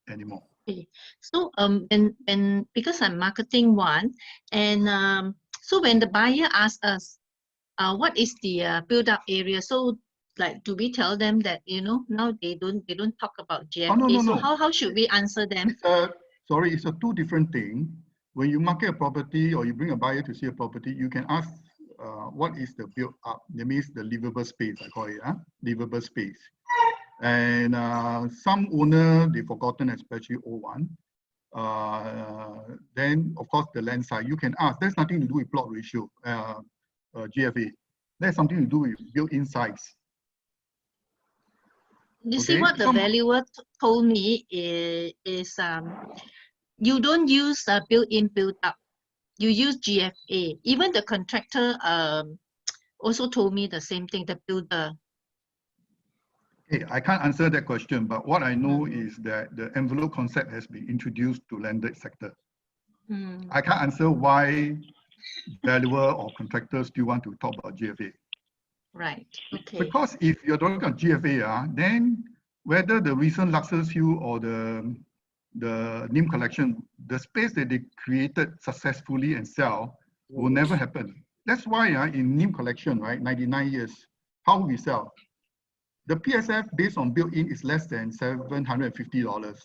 anymore. Okay. So and because I'm marketing one, and so when the buyer asks us, what is the build-up area? So like, do we tell them that now they don't talk about GFA? Oh, no. So how should we answer them? It's a two different thing. When you market a property or you bring a buyer to see a property, you can ask what is the build up? That means the livable space, I call it, livable space. And some owner, they've forgotten, especially old one. Then, of course, the land size, you can ask. There's nothing to do with plot ratio, GFA. There's something to do with built-in size. You see what the valuer told me is you don't use built-in, built-up. You use GFA. Even the contractor also told me the same thing, the builder. Okay, I can't answer that question, but what I know is that the envelope concept has been introduced to landed sector. I can't answer why valuer or contractors still want to talk about GFA. Right, okay. Because if you're talking about GFA, then whether the recent Luxus Hill or the NIM collection, the space that they created successfully and sell will never happen. That's why in NIM collection, right, 99 years, how we sell. The PSF based on built-in is less than $750.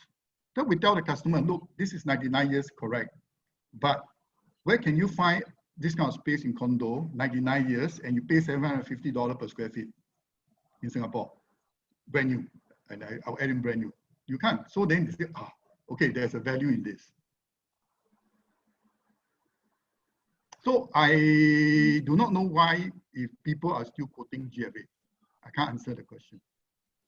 Then we tell the customer, look, this is 99 years correct, but where can you find this kind of space in condo, 99 years, and you pay $750 per square feet in Singapore, brand new, and I'll add in brand new. You can't. So then they say, okay, there's a value in this. So I do not know why if people are still quoting GFA. I can't answer the question.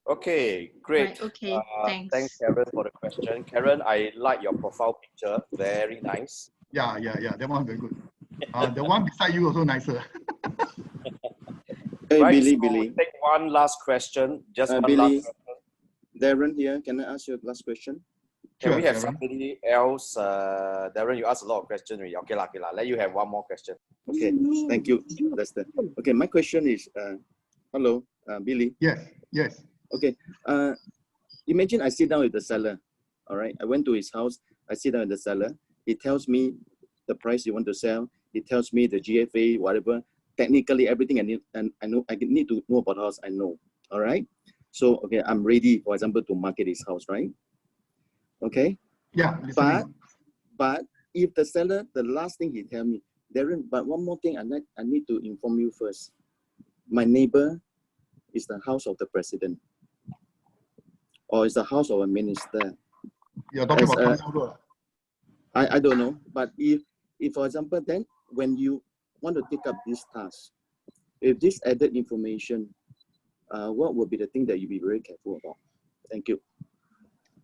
Okay, great. Right, okay, thanks. Thanks, Karen, for the question. Karen, I like your profile picture. Very nice. Yeah. That one very good. The one beside you also nicer. Hey, Right, Billy, so Billy. Take one last question. Just one Billy, last question. Darren here. Can I ask you a last question? Can we have Darren. somebody else? Darren, you asked a lot of questions already. Okay, let you have one more question. Okay, thank you. That's the. Okay, my question is, hello, Billy. Yes. Okay, imagine I sit down with the seller. All right, I went to his house. I sit down with the seller. He tells me the price you want to sell. He tells me the GFA, whatever. Technically, everything I need, and I know I need to know about the house. I know. All right. So okay, I'm ready, for example, to market his house, right? Okay. Yeah. But if the seller, the last thing he tell me, Darren, but one more thing I need to inform you first. My neighbor is the house of the president, or is the house of a minister. You're talking about I don't know, but if for example, then when you want to take up this task, if this added information, what would be the thing that you be very careful about? Thank you.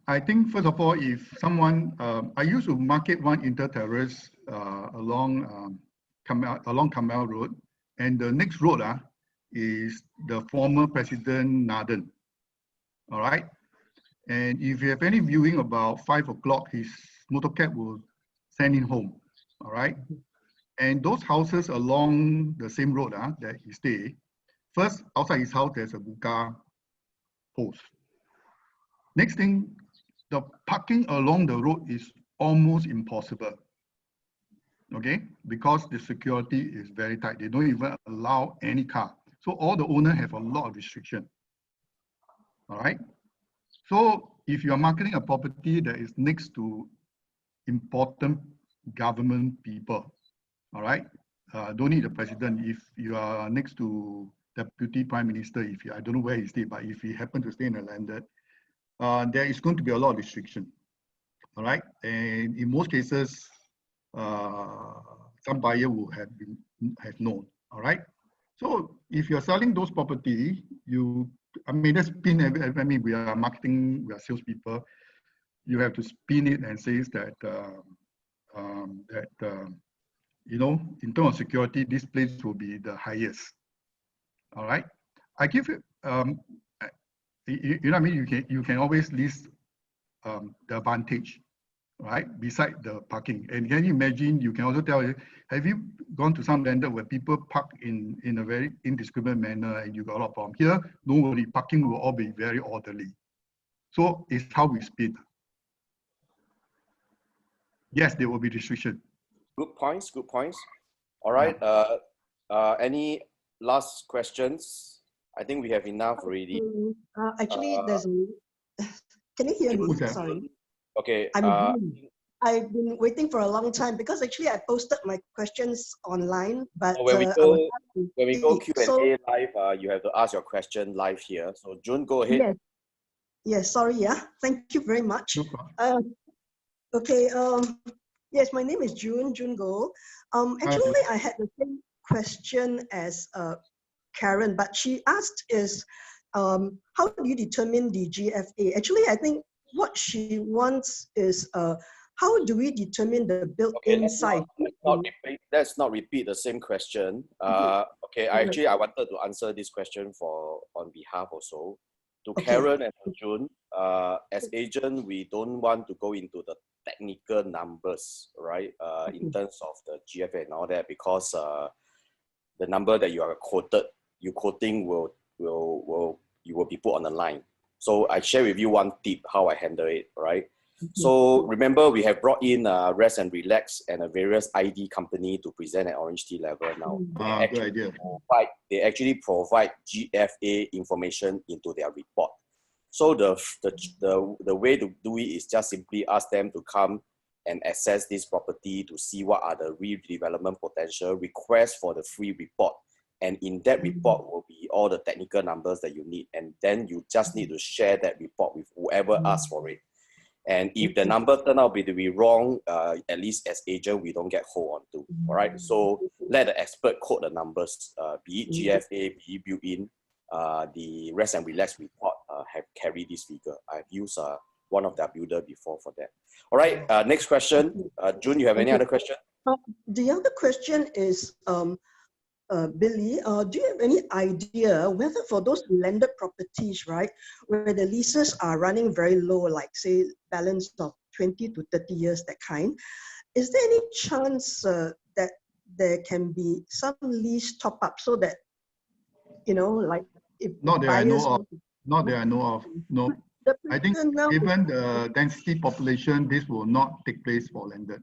I think first of all, if someone, I used to market one inter-terrace along Kamel Road, and the next road is the former President Naden. All right, and if you have any viewing about 5 o'clock, his motorcab will send him home. All right, and those houses along the same road that he stay, first outside his house there's a buka post. Next thing, the parking along the road is almost impossible. Okay, because the security is very tight. They don't even allow any car. So all the owners have a lot of restriction. All right. So if you are marketing a property that is next to important government people, all right, don't need the president. If you are next to deputy prime minister, I don't know where he stay, but if he happen to stay in a landed, there is going to be a lot of restriction. All right, and in most cases, some buyer will have known. All right, so if you're selling those property, that's spin. I mean, we are marketing, we are salespeople. You have to spin it and say that in terms of security, this place will be the highest. All right, I give it. You know what I mean? You can always list the advantage, right, beside the parking. And can you imagine? You can also tell. Have you gone to some landed where people park in a very indiscriminate manner and you got a lot of problems? Here, don't worry, parking will all be very orderly. So it's how we spin. Yes, there will be restriction. Good points. Good points. All right. Yeah. Any last questions? I think we have enough already. Actually, there's a. Can you hear me? Sorry. Okay. I've been waiting for a long time because actually I posted my questions online, but when we go Q&A live, you have to ask your question live here. So June, go ahead. Yes. Sorry. Yeah. Thank you very much. Okay. Yes, my name is June Go. Actually, I had the same question as Karen, but she asked how do you determine the GFA? Actually, I think what she wants is how do we determine the built-in size? Let's not repeat the same question. Okay, I wanted to answer this question on behalf also. To Karen and to June, as agent, we don't want to go into the technical numbers, right? In terms of the GFA and all that, because the number that you quoting you will be put on the line. So I share with you one tip how I handle it, right? So remember, we have brought in Rest and Relax and a various ID company to present at Orange Tea level now. Good idea. They actually provide GFA information into their report. So the way to do it is just simply ask them to come and assess this property to see what are the redevelopment potential, request for the free report. And in that report will be all the technical numbers that you need. And then you just need to share that report with whoever asks for it. And if the number turn out to be wrong, at least as agent, we don't get hold on to. All right. So let the expert quote the numbers, be it GFA, be it built-in. The rest and relax report have carried this figure. I've used one of their builder before for that. All right. Next question. June, you have any other question? The other question is, Billy, do you have any idea whether for those landed properties, right, where the leases are running very low, like say balance of 20 to 30 years, that kind, is there any chance that there can be some lease top up so that, you know, like if not that I buyers know of, not that I know of, no. I think given the density population, this will not take place for landed.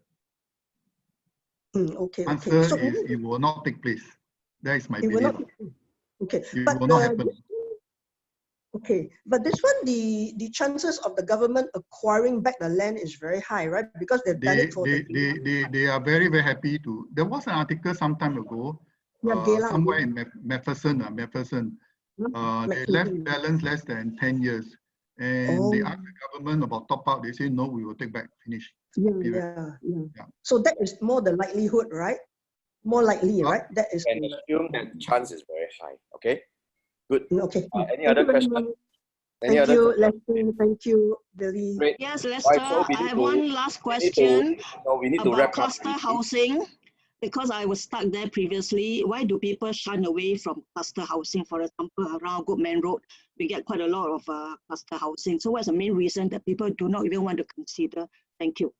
Okay. Answer So is it will not take place. That is my it will belief. not, okay, It but will not happen. okay, but this one, the chances of the government acquiring back the land is very high, right? Because they've done it for they are very, very happy to. There was an article some time ago, somewhere in Macpherson. They left balance less than 10 years. And they asked the government about top up. They say, no, we will take back, finish. Yeah. So that is more the likelihood, right? More likely, right? That is. And assume that chance is very high. Okay. Good. Okay. Any other question? Thank you, Leslie. Thank you, Billy. Great. Yes, Lester, I have one last question we need to about wrap up. cluster housing. Because I was stuck there previously, why do people shun away from cluster housing? For example, around Goodman Road, we get quite a lot of cluster housing. So what's the main reason that people do not even want to consider? Thank you.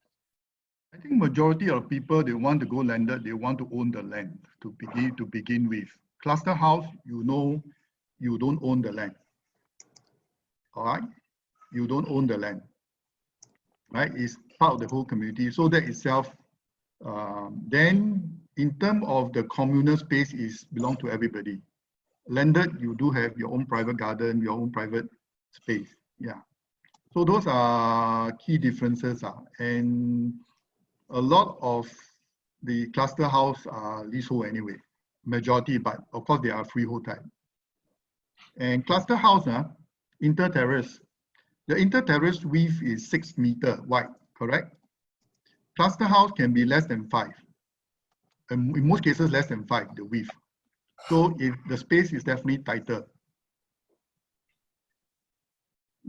I think majority of people, they want to go landed, they want to own the land to begin with. Cluster house, you know, you don't own the land. All right? You don't own the land. Right? It's part of the whole community. So that itself, then in terms of the communal space, is belong to everybody. Landed, you do have your own private garden, your own private space. Yeah. So those are key differences. And a lot of the cluster house are leasehold anyway, majority, but of course they are freehold type. And cluster house, inter-terrace. The inter-terrace width is 6 meters wide, correct? Cluster house can be less than 5. And in most cases, less than 5, the width. So if the space is definitely tighter.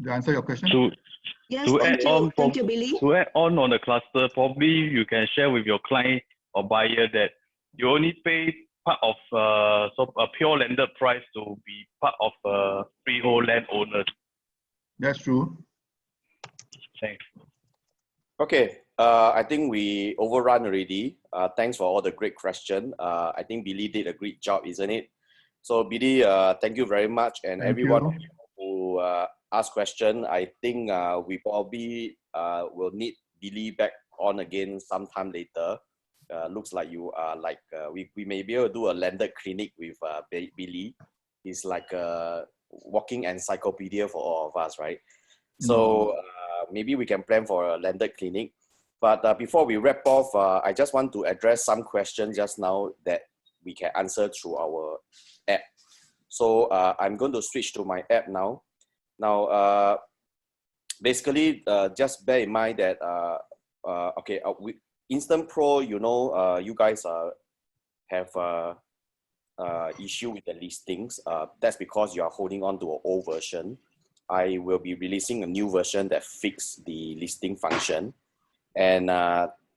Did I answer your question? Yes, thank you. Thank you, Billy. To add on the cluster, probably you can share with your client or buyer that you only pay part of a pure landed price to be part of freehold landowners. That's true. Thanks. Okay, I think we overrun already. Thanks for all the great questions. I think Billy did a great job, isn't it? So Billy, thank you very much. And everyone who asked questions, I think we probably will need Billy back on again sometime later. Looks like you are like, we may be able to do a landed clinic with Billy. He's like a walking encyclopedia for all of us, right? So maybe we can plan for a landed clinic. But before we wrap off, I just want to address some questions just now that we can answer through our app. So I'm going to switch to my app now. Now, basically, just bear in mind that, okay, Instant Pro, you know, you guys have issue with the listings. That's because you are holding on to an old version. I will be releasing a new version that fixes the listing function. And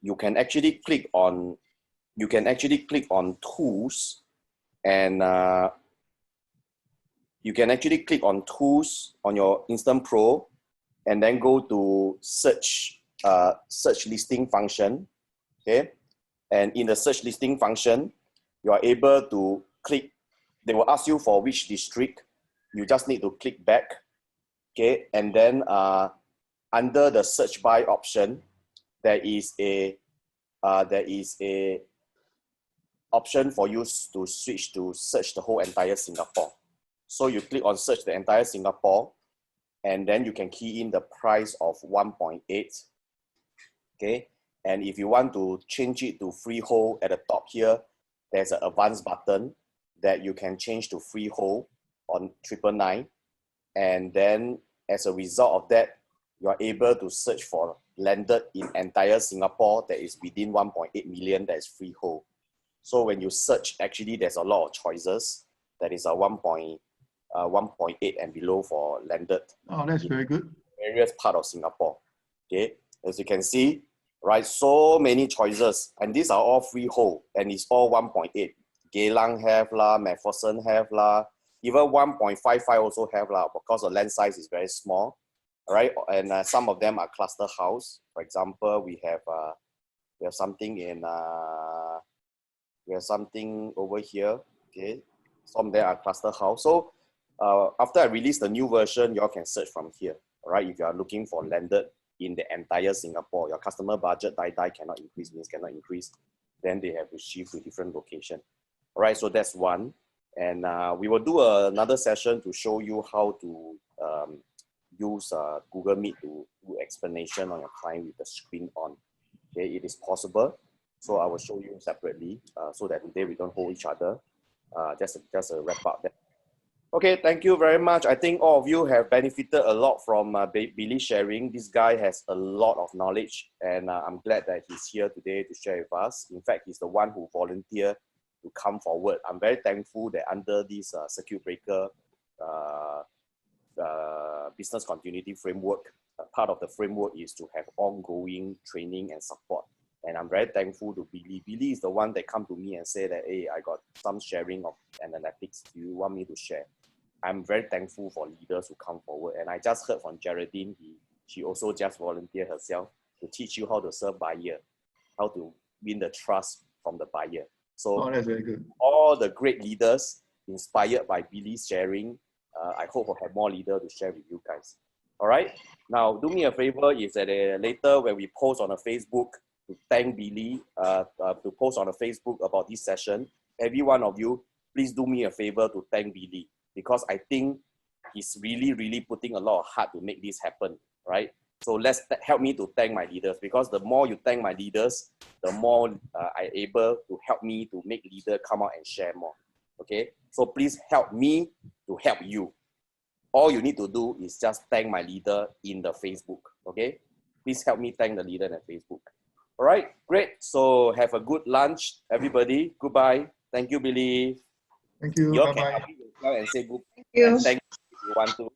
you can actually click on tools, and you can actually click on tools on your Instant Pro and then go to search listing function. Okay, and in the search listing function, you are able to click. They will ask you for which district. You just need to click back. Okay, and then under the search by option, there is a option for you to switch to search the whole entire Singapore. So you click on search the entire Singapore, and then you can key in the price of 1.8. Okay, And if you want to change it to freehold, at the top here, there's an advanced button that you can change to freehold on 999. And then as a result of that, you are able to search for landed in entire Singapore that is within 1.8 million that is freehold. So when you search, actually there's a lot of choices. That is a 1.8 and below for landed. Oh, that's very good. Various part of Singapore. Okay, as you can see, right, so many choices, and these are all freehold, and it's all 1.8. Geylang have lah, MacPherson have lah, even 1.55 also have lah, because the land size is very small, right? And some of them are cluster house. For example, we have something in we have something over here. Okay, some of them are cluster house. So after I release the new version, you all can search from here. All right, if you are looking for landed in the entire Singapore, your customer budget die cannot increase, means cannot increase, then they have to shift to different location. All right, so that's one. And we will do another session to show you how to use Google Meet to do explanation on your client with the screen on. Okay, it is possible. So I will show you separately so that today we don't hold each other. Just a wrap up there. Okay, thank you very much. I think all of you have benefited a lot from Billy sharing. This guy has a lot of knowledge, and I'm glad that he's here today to share with us. In fact, he's the one who volunteered to come forward. I'm very thankful that under this circuit breaker business continuity framework, part of the framework is to have ongoing training and support. And I'm very thankful to Billy. Billy is the one that come to me and say that, hey, I got some sharing of analytics. Do you want me to share? I'm very thankful for leaders who come forward. And I just heard from Geraldine, she also just volunteered herself to teach you how to serve buyer, how to win the trust from the buyer. So that's very good. All the great leaders inspired by Billy's sharing, I hope we'll have more leaders to share with you guys. All right. Now, do me a favor is that later when we post on a Facebook to thank Billy, to post on a Facebook about this session, every one of you, please do me a favor to thank Billy, because I think he's really, really putting a lot of heart to make this happen, right? So let's help me to thank my leaders, because the more you thank my leaders, the more I'm able to help me to make leaders come out and share more, okay? So please help me to help you. All you need to do is just thank my leader in the Facebook, okay? Please help me thank the leader in the Facebook. All right, great. So have a good lunch, everybody. Goodbye. Thank you, Billy. Thank you. You all Bye-bye. can and say goodbye. Thank you. And thank you if you want to.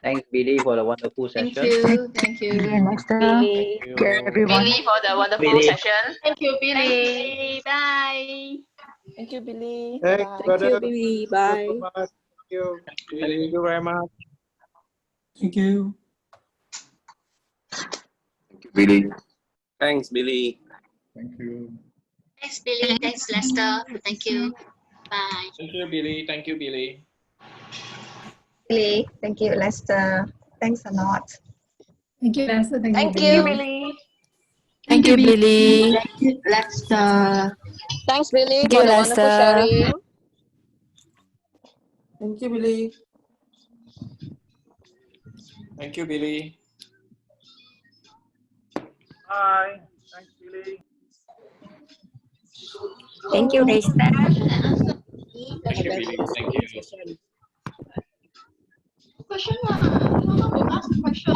Thanks, Billy, for the wonderful session. Thank you. Thank you. Billy. Everyone. Billy for the wonderful Billy. session. Thank you, Billy. Thanks, Bye. Thank you, Billy. Thanks, Bye. brother. Billy. Thank you so much. Thank you. Thank you very much. Thank you. Billy. Thanks, Billy. Thank you. Thanks, Billy. Thanks, Lester. Thank you. Bye. Thank you, Billy. Thank you, Billy. Billy. Thank you, Lester. Thanks a lot. Thank you, Lester. Thank you, Billy. Thank you, Billy. Thank you, Lester. Thanks, Billy, Thank for you, the wonderful Lester. sharing. Thank you, Billy. Thank you, Billy. Bye. Thanks, Billy. Thank you, Lester. Thank you, Billy. Thank you. Question how to ask question?